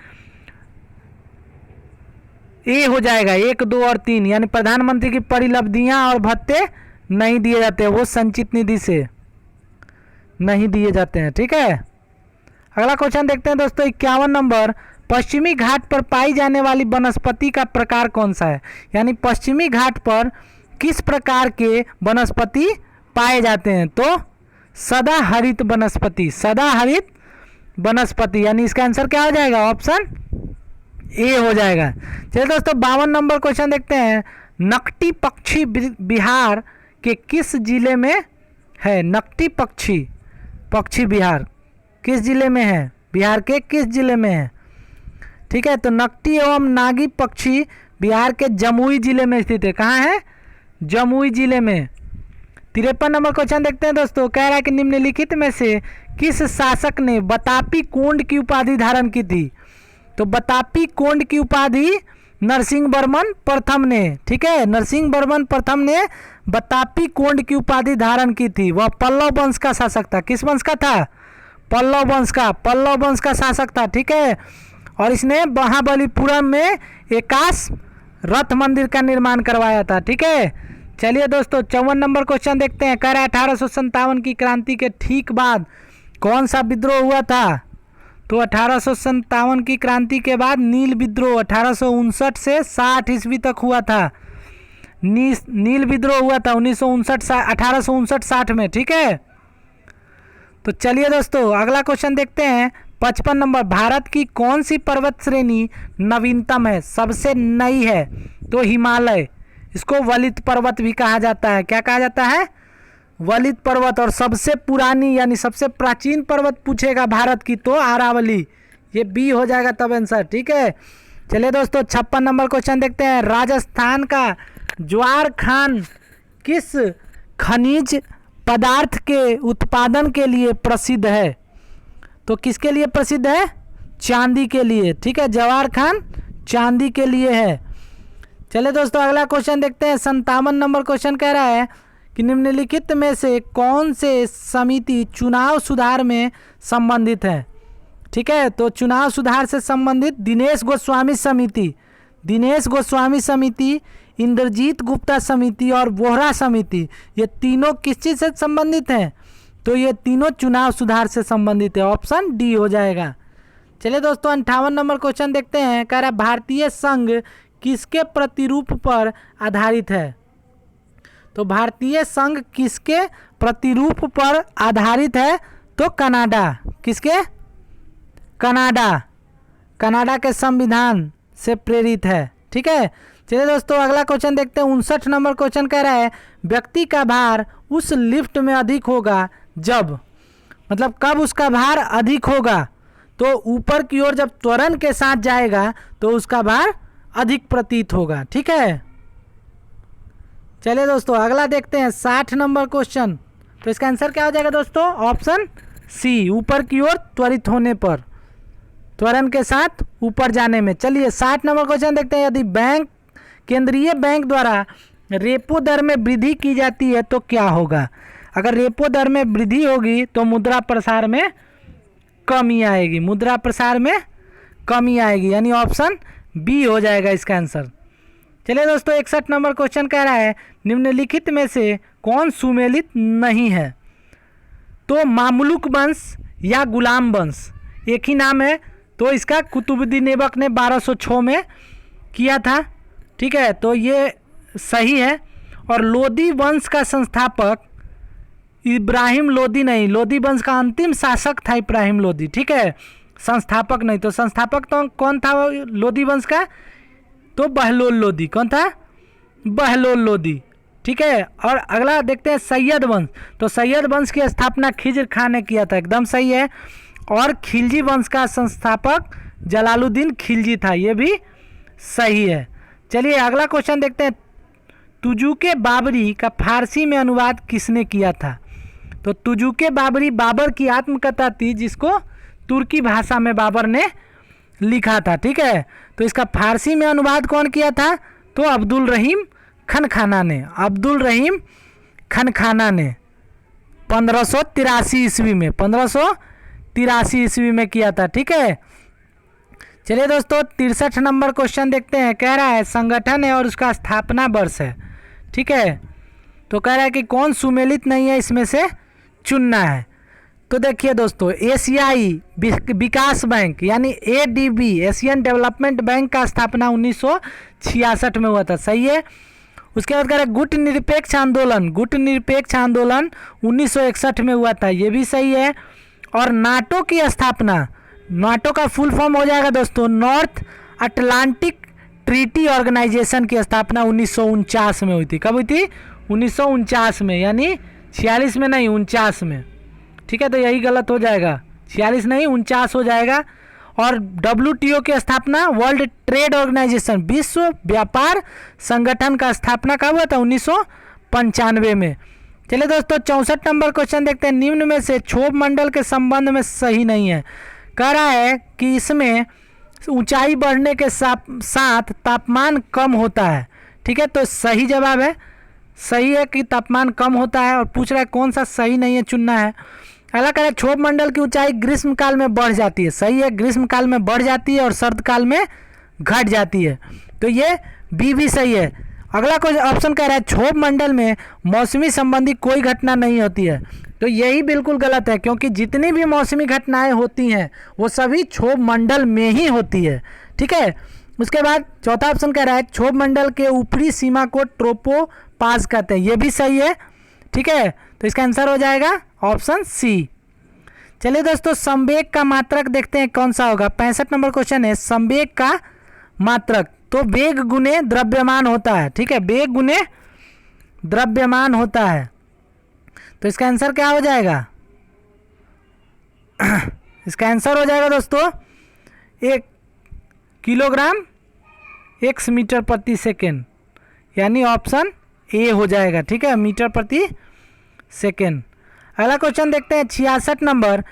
A: ए हो जाएगा, 1, 2 और 3। यानी प्रधानमंत्री की परिलब्धियां और भत्ते नहीं दिए जाते, वो संचित निधि से नहीं दिए जाते हैं, ठीक है। अगला क्वेश्चन देखते हैं दोस्तों, 51 नंबर। पश्चिमी घाट पर पाई जाने वाली वनस्पति का प्रकार कौन सा है? यानी पश्चिमी घाट पर किस प्रकार के वनस्पति पाए जाते हैं? तो सदाहरित वनस्पति, सदाहरित वनस्पति। यानी इसका आंसर क्या हो जाएगा? ऑप्शन ए हो जाएगा। चलिए दोस्तों 52 नंबर क्वेश्चन देखते हैं। नकटी पक्षी बिहार के किस जिले में है? नकटी पक्षी बिहार किस जिले में है? बिहार के किस जिले में है? ठीक है, तो नकटी एवं नागी पक्षी बिहार के जमुई जिले में स्थित है। कहाँ है? जमुई जिले में। 53 नंबर क्वेश्चन देखते हैं दोस्तों। कह रहा है कि निम्नलिखित में से किस शासक ने बतापी कोंड की उपाधि धारण की थी? तो बतापी कोंड की उपाधि नरसिंह वर्मन प्रथम ने, ठीक है, नरसिंह वर्मन प्रथम ने बतापी कोंड की उपाधि धारण की थी। वह पल्लव वंश का शासक था। किस वंश का था? पल्लव वंश का शासक था, ठीक है। और इसने महाबलीपुरम में एकाश रथ मंदिर का निर्माण करवाया था, ठीक है। चलिए दोस्तों 54 नंबर क्वेश्चन देखते हैं। कह रहा है 1857 की क्रांति के ठीक बाद कौन सा विद्रोह हुआ था? तो 1857 की क्रांति के बाद नील विद्रोह 1859 से 60 ईस्वी तक हुआ था। नील विद्रोह हुआ था 1859-60 में, ठीक है। तो चलिए दोस्तों अगला क्वेश्चन देखते हैं। 55 नंबर। भारत की कौन सी पर्वत श्रेणी नवीनतम है, सबसे नई है? तो हिमालय, इसको वलित पर्वत भी कहा जाता है। क्या कहा जाता है? वलित पर्वत। और सबसे पुरानी यानी सबसे प्राचीन पर्वत पूछेगा भारत की तो अरावली, ये बी हो जाएगा तब आंसर, ठीक है। चलिए दोस्तों 56 नंबर क्वेश्चन देखते हैं। राजस्थान का ज्वार खान किस खनिज पदार्थ के उत्पादन के लिए प्रसिद्ध है? तो किसके लिए प्रसिद्ध है? चांदी के लिए, ठीक है। ज्वार खान चांदी के लिए है। चलिए दोस्तों अगला क्वेश्चन देखते हैं। 57 नंबर क्वेश्चन कह रहा है कि निम्नलिखित में से कौन से समिति चुनाव सुधार में संबंधित है? ठीक है, तो चुनाव सुधार से संबंधित दिनेश गोस्वामी समिति, इंद्रजीत गुप्ता समिति और बोहरा समिति, ये तीनों किस चीज़ से संबंधित हैं? तो ये तीनों चुनाव सुधार से संबंधित है। ऑप्शन डी हो जाएगा। चलिए दोस्तों 58 नंबर क्वेश्चन देखते हैं। कह रहा है भारतीय संघ किसके प्रतिरूप पर आधारित है? तो भारतीय संघ किसके प्रतिरूप पर आधारित है? तो कनाडा। किसके? कनाडा के संविधान से प्रेरित है, ठीक है। चलिए दोस्तों अगला क्वेश्चन देखते हैं। 59 नंबर क्वेश्चन कह रहा है व्यक्ति का भार उस लिफ्ट में अधिक होगा जब, मतलब कब उसका भार अधिक होगा? तो ऊपर की ओर जब त्वरण के साथ जाएगा तो उसका भार अधिक प्रतीत होगा, ठीक है। चलिए दोस्तों अगला देखते हैं 60 नंबर क्वेश्चन। तो इसका आंसर क्या हो जाएगा दोस्तों? ऑप्शन सी, ऊपर की ओर त्वरित होने पर, त्वरण के साथ ऊपर जाने में। चलिए 60 नंबर क्वेश्चन देखते हैं। यदि केंद्रीय बैंक द्वारा रेपो दर में वृद्धि की जाती है तो क्या होगा? अगर रेपो दर में वृद्धि होगी तो मुद्रा प्रसार में कमी आएगी, यानी ऑप्शन बी हो जाएगा इसका आंसर। चलिए दोस्तों 61 नंबर क्वेश्चन कह रहा है निम्नलिखित में से कौन सुमेलित नहीं है? तो मामलुक वंश या गुलाम वंश, एक ही नाम है। तो इसका कुतुबुद्दीन ऐबक ने 1206 में किया था, ठीक है, तो ये सही है। और लोदी वंश का संस्थापक इब्राहिम लोदी नहीं, लोदी वंश का अंतिम शासक था इब्राहिम लोदी, ठीक है, संस्थापक नहीं। तो संस्थापक तो कौन था लोदी वंश का? तो बहलोल लोदी। कौन था? बहलोल लोदी, ठीक है। और अगला देखते हैं सैयद वंश। तो सैयद वंश की स्थापना खिज्र खान ने किया था, एकदम सही है। और खिलजी वंश का संस्थापक जलालुद्दीन खिलजी था, ये भी सही है। चलिए अगला क्वेश्चन देखते हैं, तुजुके बाबरी का फारसी में अनुवाद किसने किया था? तो तुजुके बाबरी बाबर की आत्मकथा थी जिसको तुर्की भाषा में बाबर ने लिखा था, ठीक है। तो इसका फारसी में अनुवाद कौन किया था? तो अब्दुल रहीम खन खाना ने, अब्दुल रहीम खन खाना ने 1583 ईस्वी में, 1583 ईस्वी में किया था, ठीक है। चलिए दोस्तों 63 नंबर क्वेश्चन देखते हैं। कह रहा है संगठन है और उसका स्थापना वर्ष है, ठीक है। तो कह रहा है कि कौन सुमेलित नहीं है, इसमें से चुनना है। तो देखिए दोस्तों, एशियाई विकास बैंक यानी एडीबी, एशियन डेवलपमेंट बैंक का स्थापना 1966 में हुआ था, सही है। उसके बाद कह रहे गुट निरपेक्ष आंदोलन, गुट निरपेक्ष आंदोलन 1961 में हुआ था, ये भी सही है। और नाटो की स्थापना, नाटो का फुल फॉर्म हो जाएगा दोस्तों नॉर्थ अटलांटिक ट्रीटी ऑर्गेनाइजेशन की स्थापना 1949 में हुई थी। कब हुई थी? 1949 में, यानी 46 में नहीं, 49 में, ठीक है। तो यही गलत हो जाएगा, 46 नहीं 49 हो जाएगा। और WTO की स्थापना, वर्ल्ड ट्रेड ऑर्गेनाइजेशन, विश्व व्यापार संगठन का स्थापना कब हुआ था? 1995 में। चलिए दोस्तों 64 नंबर क्वेश्चन देखते हैं, निम्न में से क्षोभ मंडल के संबंध में सही नहीं है। कह रहा है कि इसमें ऊंचाई बढ़ने के साथ तापमान कम होता है, ठीक है। तो सही जवाब है, सही है कि तापमान कम होता है। और पूछ रहा है कौन सा सही नहीं है, चुनना है। अगला कह रहा है क्षोभ मंडल की ऊंचाई ग्रीष्म काल में बढ़ जाती है, सही है, ग्रीष्म काल में बढ़ जाती है और शरद काल में घट जाती है, तो ये बी भी सही है। अगला कोई ऑप्शन कह रहा है क्षोभ मंडल में मौसमी संबंधी कोई घटना नहीं होती है, तो यही बिल्कुल गलत है, क्योंकि जितनी भी मौसमी घटनाएं होती हैं वो सभी क्षोभ मंडल में ही होती है, ठीक है। उसके बाद चौथा ऑप्शन कह रहा है क्षोभ मंडल के ऊपरी सीमा को ट्रोपोपाज कहते हैं, ये भी सही है, ठीक है। तो इसका आंसर हो जाएगा ऑप्शन सी। चलिए दोस्तों संवेग का मात्रक देखते हैं कौन सा होगा। 65 नंबर क्वेश्चन है संवेग का मात्रक। तो वेग गुने द्रव्यमान होता है, ठीक है, वेग गुने द्रव्यमान होता है। तो इसका आंसर क्या हो जाएगा? इसका आंसर हो जाएगा दोस्तों 1 किलोग्राम x मीटर प्रति सेकेंड, यानी ऑप्शन ए हो जाएगा, ठीक है, मीटर प्रति सेकेंड। अगला क्वेश्चन देखते हैं 66 नंबर,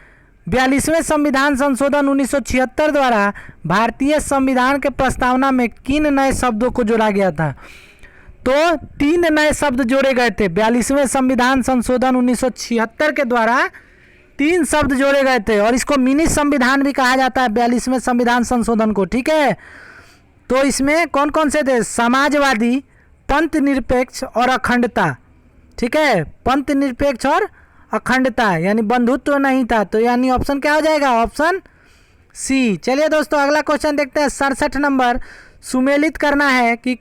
A: 42वें संविधान संशोधन 1976 द्वारा भारतीय संविधान के प्रस्तावना में किन नए शब्दों को जोड़ा गया था? तो 3 नए शब्द जोड़े गए थे। 42वें संविधान संशोधन 1976 के द्वारा 3 शब्द जोड़े गए थे, और इसको मिनी संविधान भी कहा जाता है 42वें संविधान संशोधन को, ठीक है। तो इसमें कौन कौन से थे? समाजवादी, पंथ निरपेक्ष और अखंडता, ठीक है, पंथ निरपेक्ष और अखंडता, यानी बंधुत्व नहीं था। तो यानी ऑप्शन क्या हो जाएगा? Option C. चलिए दोस्तों अगला क्वेश्चन देखते हैं 67 नंबर, सुमेलित करना है कि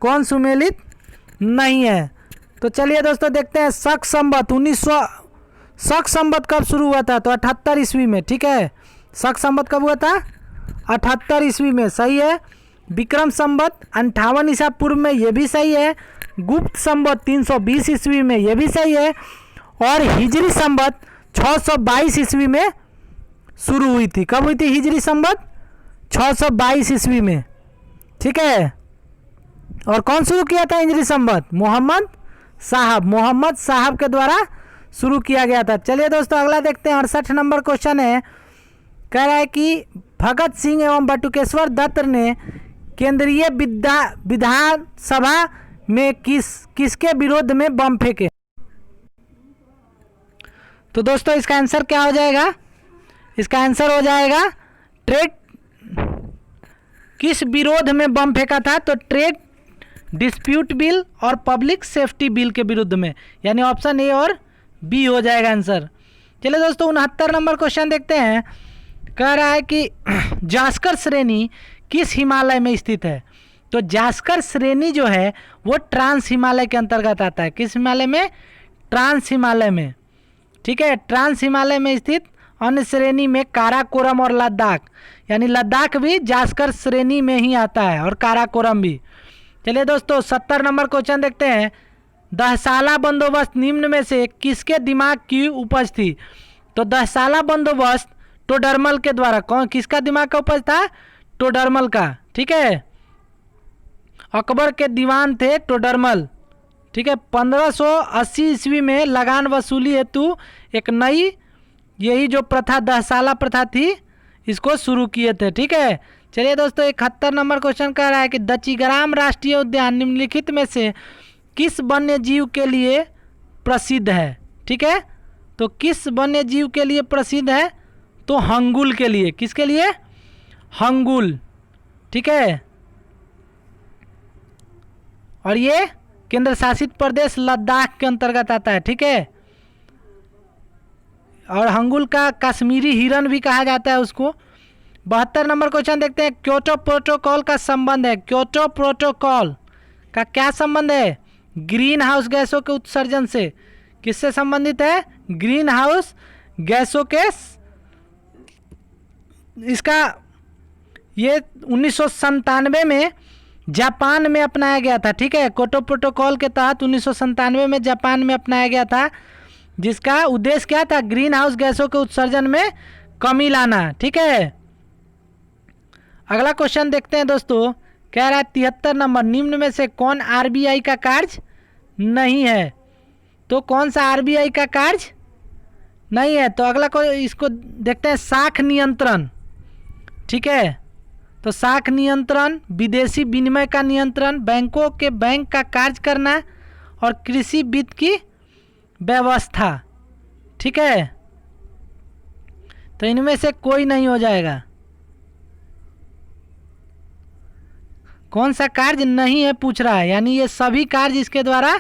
A: कौन सुमेलित नहीं है। तो चलिए दोस्तों देखते हैं शक संवत 1900, शक संवत कब शुरू हुआ था? तो 78 ईस्वी में, ठीक है, शक संवत कब हुआ था? 78 ईस्वी में, सही है। विक्रम संवत 58 ईसा पूर्व में, ये भी सही है। गुप्त संवत 320 ईस्वी में, ये भी सही है। और हिजरी संवत 622 ईस्वी में शुरू हुई थी। कब हुई थी हिजरी संवत? 622 ईस्वी में, ठीक है। और कौन शुरू किया था हिजरी संवत? मोहम्मद साहब के द्वारा शुरू किया गया था। चलिए दोस्तों अगला देखते हैं 68 नंबर क्वेश्चन है, कह रहा है कि भगत सिंह एवं बटुकेश्वर दत्त ने केंद्रीय विधानसभा में किसके विरोध में बम फेंके? तो दोस्तों इसका आंसर क्या हो जाएगा? इसका आंसर हो जाएगा ट्रेड, किस विरोध में बम फेंका था? तो ट्रेड डिस्प्यूट बिल और पब्लिक सेफ्टी बिल के विरुद्ध में, यानी ऑप्शन ए और बी हो जाएगा आंसर। चलिए दोस्तों 69 नंबर क्वेश्चन देखते हैं, कह रहा है कि जास्कर श्रेणी किस हिमालय में स्थित है? तो जास्कर श्रेणी जो है वो ट्रांस हिमालय के अंतर्गत आता है। किस हिमालय में? ट्रांस हिमालय में, ठीक है। ट्रांस हिमालय में स्थित अन्य श्रेणी में काराकोरम और लद्दाख, यानी लद्दाख भी जास्कर श्रेणी में ही आता है, और काराकोरम भी। चलिए दोस्तों 70 नंबर क्वेश्चन देखते हैं, दहसाला बंदोबस्त निम्न में से किसके दिमाग की उपज थी? तो दहसाला बंदोबस्त टोडरमल के द्वारा, कौन किसका दिमाग का उपज था? टोडरमल का। ठीक है, अकबर के दीवान थे टोडरमल। ठीक है, 1580 ईस्वी में लगान वसूली हेतु एक नई यही जो प्रथा दहसाला प्रथा थी इसको शुरू किए थे। ठीक है, चलिए दोस्तों 71 नंबर क्वेश्चन कह रहा है कि दचिग्राम राष्ट्रीय उद्यान निम्नलिखित में से किस वन्य जीव के लिए प्रसिद्ध है? ठीक है, तो किस वन्य जीव के लिए प्रसिद्ध है? तो हंगुल के लिए। किसके लिए? हंगुल। ठीक है, और ये केंद्र शासित प्रदेश लद्दाख के अंतर्गत आता है। ठीक है, और हंगुल का कश्मीरी हिरन भी कहा जाता है उसको। 72 नंबर क्वेश्चन देखते हैं, क्योटो प्रोटोकॉल का संबंध है। क्योटो प्रोटोकॉल का क्या संबंध है? ग्रीन हाउस गैसों के उत्सर्जन से। किससे संबंधित है? ग्रीन हाउस गैसों के। इसका ये 1997 में जापान में अपनाया गया था। ठीक है, क्योटो प्रोटोकॉल के तहत 1997 में जापान में अपनाया गया था, जिसका उद्देश्य क्या था? ग्रीन हाउस गैसों के उत्सर्जन में कमी लाना। ठीक है, अगला क्वेश्चन देखते हैं दोस्तों, कह रहा है 73 नंबर, निम्न में से कौन आरबीआई का कार्य नहीं है? तो कौन सा आरबीआई का कार्य नहीं है? तो अगला को इसको देखते हैं, साख नियंत्रण। ठीक है, तो साख नियंत्रण, विदेशी विनिमय का नियंत्रण, बैंकों के बैंक का कार्य करना और कृषि वित्त की व्यवस्था। ठीक है, तो इनमें से कोई नहीं हो जाएगा। कौन सा कार्य नहीं है पूछ रहा है, यानी ये सभी कार्य इसके द्वारा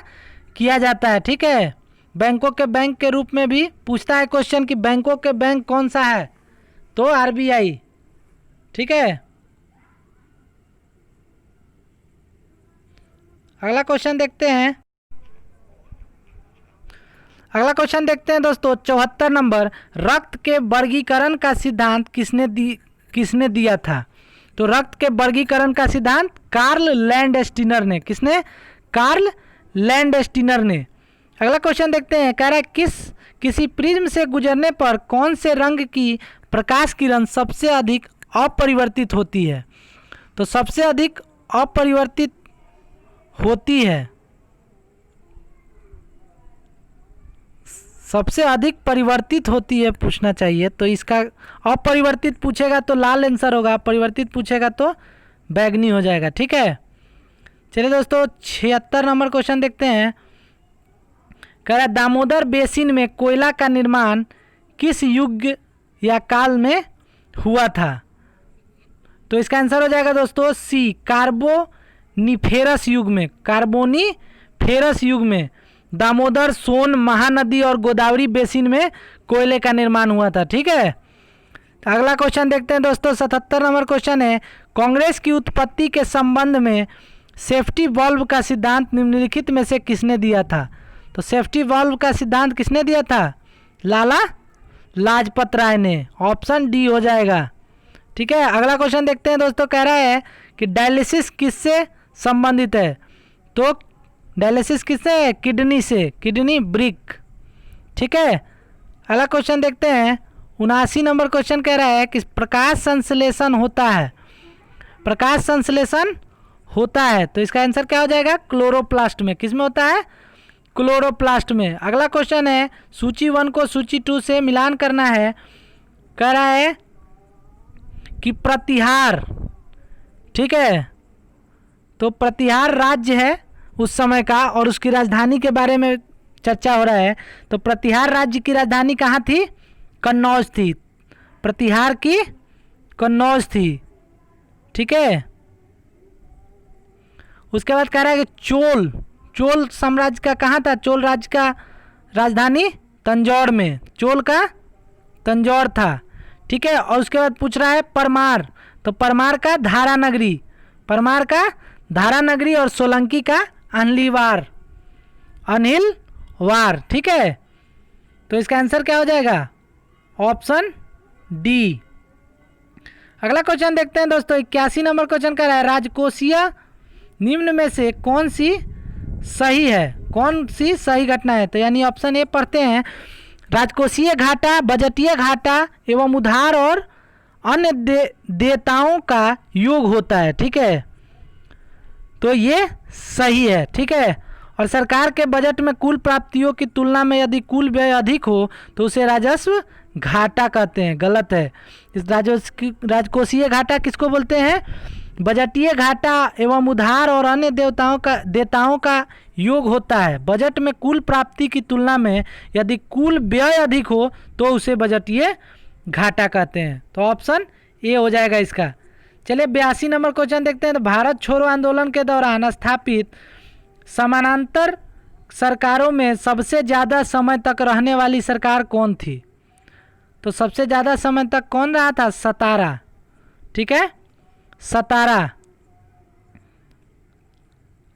A: किया जाता है। ठीक है, बैंकों के बैंक के रूप में भी पूछता है क्वेश्चन कि बैंकों के बैंक कौन सा है? तो आरबीआई। ठीक है, अगला क्वेश्चन देखते हैं। अगला क्वेश्चन देखते हैं दोस्तों 74 नंबर, रक्त के वर्गीकरण का सिद्धांत किसने दिया था? तो रक्त के वर्गीकरण का सिद्धांत कार्ल लैंडस्टीनर ने। किसने? कार्ल लैंडस्टीनर ने। अगला क्वेश्चन देखते हैं, कह रहा है किसी प्रिज्म से गुजरने पर कौन से रंग की प्रकाश किरण सबसे अधिक अपरिवर्तित होती है? तो सबसे अधिक अपरिवर्तित होती है, सबसे अधिक परिवर्तित होती है पूछना चाहिए। तो इसका अपरिवर्तित पूछेगा तो लाल आंसर होगा, परिवर्तित पूछेगा तो बैगनी हो जाएगा। ठीक है, चलिए दोस्तों 76 नंबर क्वेश्चन देखते हैं, कह रहा है दामोदर बेसिन में कोयला का निर्माण किस युग या काल में हुआ था? तो इसका आंसर हो जाएगा दोस्तों सी, कार्बोनिफेरस युग में। कार्बोनिफेरस युग में दामोदर, सोन, महानदी और गोदावरी बेसिन में कोयले का निर्माण हुआ था। ठीक है, तो अगला क्वेश्चन देखते हैं दोस्तों 77 नंबर क्वेश्चन है, कांग्रेस की उत्पत्ति के संबंध में सेफ्टी वाल्व का सिद्धांत निम्नलिखित में से किसने दिया था? तो सेफ्टी वाल्व का सिद्धांत किसने दिया था? लाला लाजपत राय ने। ऑप्शन डी हो जाएगा। ठीक है, अगला क्वेश्चन देखते हैं दोस्तों, कह रहा है कि डायलिसिस किससे संबंधित है? तो डायलिसिस किससे है? किडनी से, किडनी ब्रिक। ठीक है, अगला क्वेश्चन देखते हैं 79 नंबर क्वेश्चन कह रहा है कि प्रकाश संश्लेषण होता है। प्रकाश संश्लेषण होता है, तो इसका आंसर क्या हो जाएगा? क्लोरोप्लास्ट में। किस में होता है? क्लोरोप्लास्ट में। अगला क्वेश्चन है, सूची 1 को सूची 2 से मिलान करना है। कह रहा है कि प्रतिहार, ठीक है, तो प्रतिहार राज्य है उस समय का और उसकी राजधानी के बारे में चर्चा हो रहा है। तो प्रतिहार राज्य की राजधानी कहाँ थी? कन्नौज थी। प्रतिहार की कन्नौज थी। ठीक है, उसके बाद कह रहा है कि चोल साम्राज्य का कहाँ था? चोल राज्य का राजधानी तंजौर में, चोल का तंजौर था। ठीक है, और उसके बाद पूछ रहा है परमार, तो परमार का धारा नगरी, परमार का धारा नगरी और सोलंकी का अनिलवार। ठीक है, तो इसका आंसर क्या हो जाएगा? Option D. अगला क्वेश्चन देखते हैं दोस्तों 81 नंबर क्वेश्चन कह रहा है, राजकोषीय निम्न में से कौन सी सही है? कौन सी सही घटना है? तो यानी ऑप्शन ए पढ़ते हैं, राजकोषीय घाटा, बजटीय घाटा एवं उधार और अन्य देयताओं का योग होता है। ठीक है, तो ये सही है। ठीक है, और सरकार के बजट में कुल प्राप्तियों की तुलना में यदि कुल व्यय अधिक हो तो उसे राजस्व घाटा कहते हैं। गलत है। इस राजकोषीय घाटा किसको बोलते हैं? बजटीय घाटा एवं उधार और अन्य देयताओं का योग होता है। बजट में कुल प्राप्ति की तुलना में यदि कुल व्यय अधिक हो तो उसे बजटीय घाटा कहते हैं। तो ऑप्शन ए हो जाएगा इसका। चलिए 82 नंबर क्वेश्चन देखते हैं। तो भारत छोड़ो आंदोलन के दौरान स्थापित समानांतर सरकारों में सबसे ज़्यादा समय तक रहने वाली सरकार कौन थी? तो सबसे ज़्यादा समय तक कौन रहा था? सतारा। ठीक है, सतारा।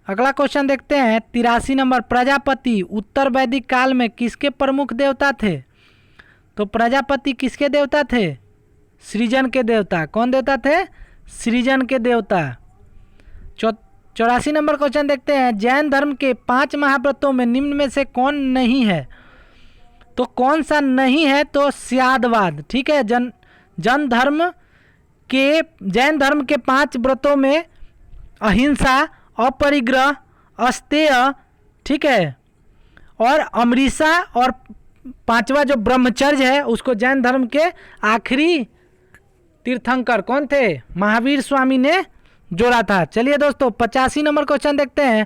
A: अगला क्वेश्चन देखते हैं 83 नंबर। प्रजापति उत्तर वैदिक काल में किसके प्रमुख देवता थे? तो प्रजापति किसके देवता थे? सृजन के देवता। कौन देवता थे? सृजन के देवता। 84 नंबर क्वेश्चन देखते हैं। जैन धर्म के 5 महाव्रतों में निम्न में से कौन नहीं है? तो कौन सा नहीं है? तो स्यादवाद। ठीक है, जैन धर्म के 5 व्रतों में अहिंसा, अपरिग्रह, अस्तेय, ठीक है, और अमरीसा, और 5वां जो ब्रह्मचर्य है उसको जैन धर्म के आखिरी तीर्थंकर कौन थे? महावीर स्वामी ने जोड़ा था। चलिए दोस्तों 85 नंबर क्वेश्चन देखते हैं।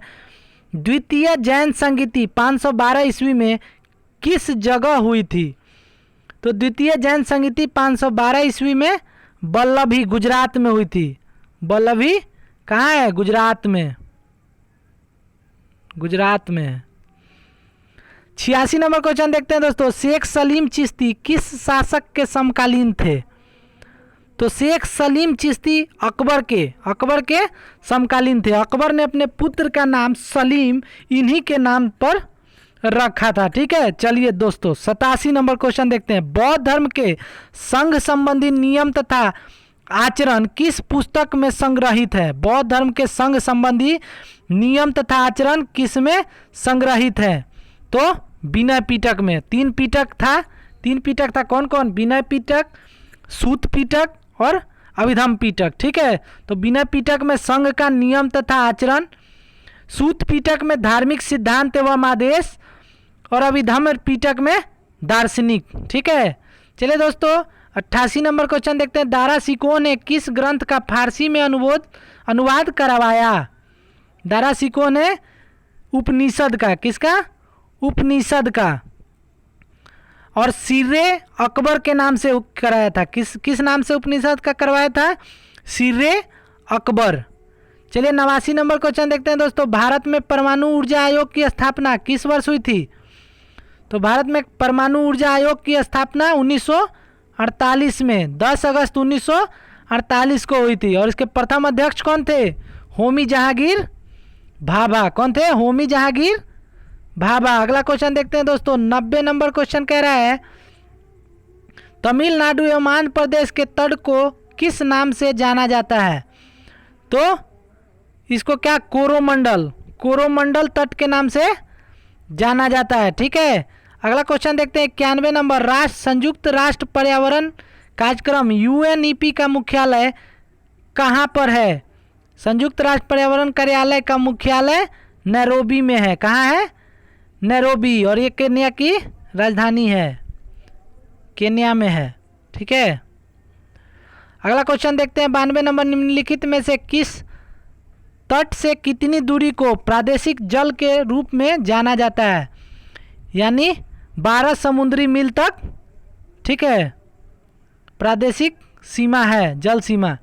A: द्वितीय जैन संगीति 512 ईस्वी में किस जगह हुई थी? तो द्वितीय जैन संगीति 512 ईस्वी में वल्लभी, गुजरात में हुई थी। वल्लभी कहाँ है? गुजरात में। गुजरात में। 86 नंबर क्वेश्चन देखते हैं दोस्तों। शेख सलीम चिश्ती किस शासक के समकालीन थे? तो शेख सलीम चिश्ती अकबर के समकालीन थे। अकबर ने अपने पुत्र का नाम सलीम इन्हीं के नाम पर रखा था। ठीक है, चलिए दोस्तों 87 नंबर क्वेश्चन देखते हैं। बौद्ध धर्म के संघ संबंधी नियम तथा आचरण किस पुस्तक में संग्रहित है? बौद्ध धर्म के संघ संबंधी नियम तथा आचरण किस में संग्रहित है? तो विनय पिटक में। 3 पिटक था। कौन कौन? विनय पिटक, सूत पिटक और अभिधम पिटक। ठीक है, तो विनय पिटक में संघ का नियम तथा आचरण, सूत पिटक में धार्मिक सिद्धांत एवं आदेश, और अभिधम पिटक में दार्शनिक। ठीक है, चलिए दोस्तों 88 नंबर क्वेश्चन देखते हैं। दारा शिकोह ने किस ग्रंथ का फारसी में अनुवाद करवाया? दारा शिकोह ने उपनिषद का। किसका? उपनिषद का। और सिर्रे अकबर के नाम से कराया था। किस नाम से उपनिषद का करवाया था? सिर्रे अकबर। चलिए 89 नंबर क्वेश्चन देखते हैं दोस्तों। भारत में परमाणु ऊर्जा आयोग की स्थापना किस वर्ष हुई थी? तो भारत में परमाणु ऊर्जा आयोग की स्थापना 1948 में 10 अगस्त 1948 को हुई थी। और इसके प्रथम अध्यक्ष कौन थे? होमी जहांगीर भाभा। कौन थे? होमी जहांगीर भाभा। अगला क्वेश्चन देखते हैं दोस्तों। 90 नंबर क्वेश्चन कह रहा है तमिलनाडु एवं आंध्र प्रदेश के तट को किस नाम से जाना जाता है? तो इसको क्या? कोरोमंडल तट के नाम से जाना जाता है। ठीक है, अगला क्वेश्चन देखते हैं 91 नंबर। संयुक्त राष्ट्र पर्यावरण कार्यक्रम UNEP का मुख्यालय कहाँ पर है? संयुक्त राष्ट्र पर्यावरण कार्यालय का मुख्यालय नैरोबी में है। कहाँ है? नैरोबी। और ये केन्या की राजधानी है, केन्या में है। ठीक है, अगला क्वेश्चन देखते हैं 92 नंबर। निम्नलिखित में से किस तट से कितनी दूरी को प्रादेशिक जल के रूप में जाना जाता है? यानी 12 समुद्री मील तक। ठीक है, प्रादेशिक सीमा है, जल सीमा।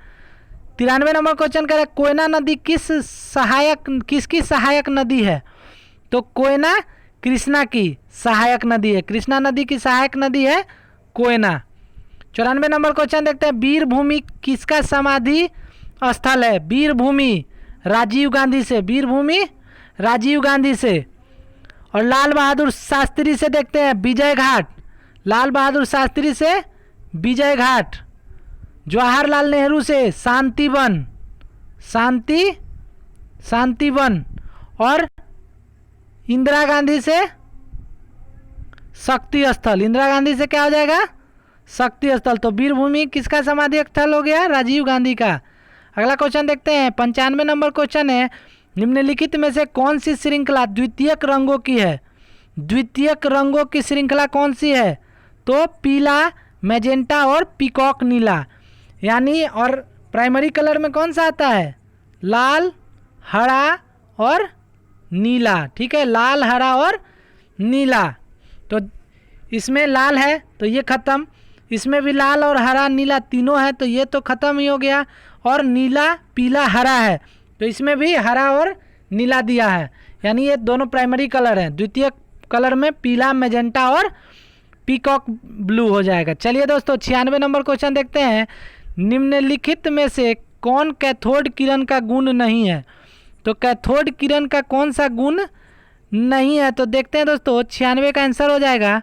A: 93 नंबर क्वेश्चन कह रहे कोयना नदी किसकी सहायक नदी है? तो कोयना कृष्णा की सहायक नदी है। कृष्णा नदी की सहायक नदी है कोयना। 94 नंबर क्वेश्चन देखते हैं। वीरभूमि किसका समाधि स्थल है? वीरभूमि राजीव गांधी से। वीरभूमि राजीव गांधी से। और लाल बहादुर शास्त्री से देखते हैं विजय घाट। लाल बहादुर शास्त्री से विजय घाट। जवाहरलाल नेहरू से शांतिवन। और इंदिरा गांधी से शक्ति स्थल, इंदिरा गांधी से क्या हो जाएगा, शक्ति स्थल। तो वीर भूमि किसका समाधि स्थल हो गया, राजीव गांधी का। अगला क्वेश्चन देखते हैं, 95 नंबर क्वेश्चन है, निम्नलिखित में से कौन सी श्रृंखला द्वितीयक रंगों की है। द्वितीयक रंगों की श्रृंखला कौन सी है, तो पीला, मैजेंटा और पीकॉक नीला। यानी और प्राइमरी कलर में कौन सा आता है, लाल, हरा और नीला। ठीक है, लाल, हरा और नीला। तो इसमें लाल है तो ये ख़त्म, इसमें भी लाल और हरा नीला तीनों है तो ये तो ख़त्म ही हो गया। और नीला, पीला, हरा है तो इसमें भी हरा और नीला दिया है, यानी ये दोनों प्राइमरी कलर हैं। द्वितीय कलर में पीला, मैजेंटा और पीकॉक ब्लू हो जाएगा। चलिए दोस्तों 96 नंबर क्वेश्चन देखते हैं, निम्नलिखित में से कौन कैथोड किरण का गुण नहीं है। तो कैथोड किरण का कौन सा गुण नहीं है, तो देखते हैं दोस्तों 96 का आंसर हो जाएगा,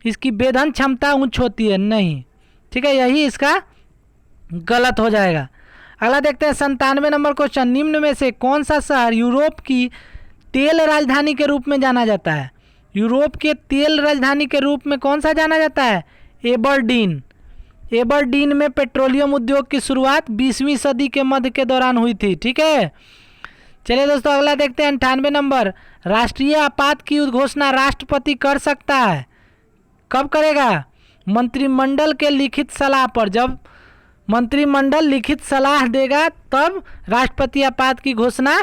A: इसकी वेधन क्षमता उच्च होती है, नहीं। ठीक है, यही इसका गलत हो जाएगा। अगला देखते हैं 97 नंबर क्वेश्चन, निम्न में से कौन सा शहर यूरोप की तेल राजधानी के रूप में जाना जाता है। यूरोप के तेल राजधानी के रूप में कौन सा जाना जाता है, एबरडीन। एबरडीन में पेट्रोलियम उद्योग की शुरुआत 20वीं सदी के मध्य के दौरान हुई थी। ठीक है, चलिए दोस्तों अगला देखते हैं 98 नंबर, राष्ट्रीय आपात की घोषणा राष्ट्रपति कर सकता है, कब करेगा, मंत्रिमंडल के लिखित सलाह पर। जब मंत्रिमंडल लिखित सलाह देगा तब राष्ट्रपति आपात की घोषणा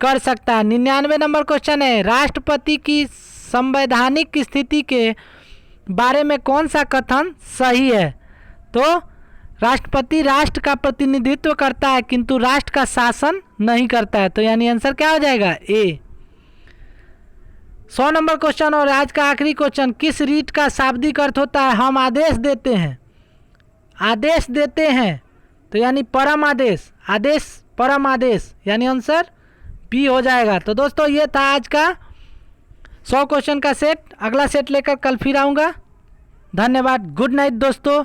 A: कर सकता है। 99 नंबर क्वेश्चन है, राष्ट्रपति की संवैधानिक स्थिति के बारे में कौन सा कथन सही है। तो राष्ट्रपति राष्ट्र का प्रतिनिधित्व करता है किंतु राष्ट्र का शासन नहीं करता है, तो यानी आंसर क्या हो जाएगा, ए। 100 नंबर क्वेश्चन और आज का आखिरी क्वेश्चन, किस रीट का शाब्दिक अर्थ होता है, हम आदेश देते हैं। आदेश देते हैं तो यानी परम आदेश, आदेश परम आदेश, यानी आंसर बी हो जाएगा। तो दोस्तों ये था आज का 100 क्वेश्चन का सेट, अगला सेट लेकर कल फिर आऊँगा। धन्यवाद, गुड नाइट दोस्तों।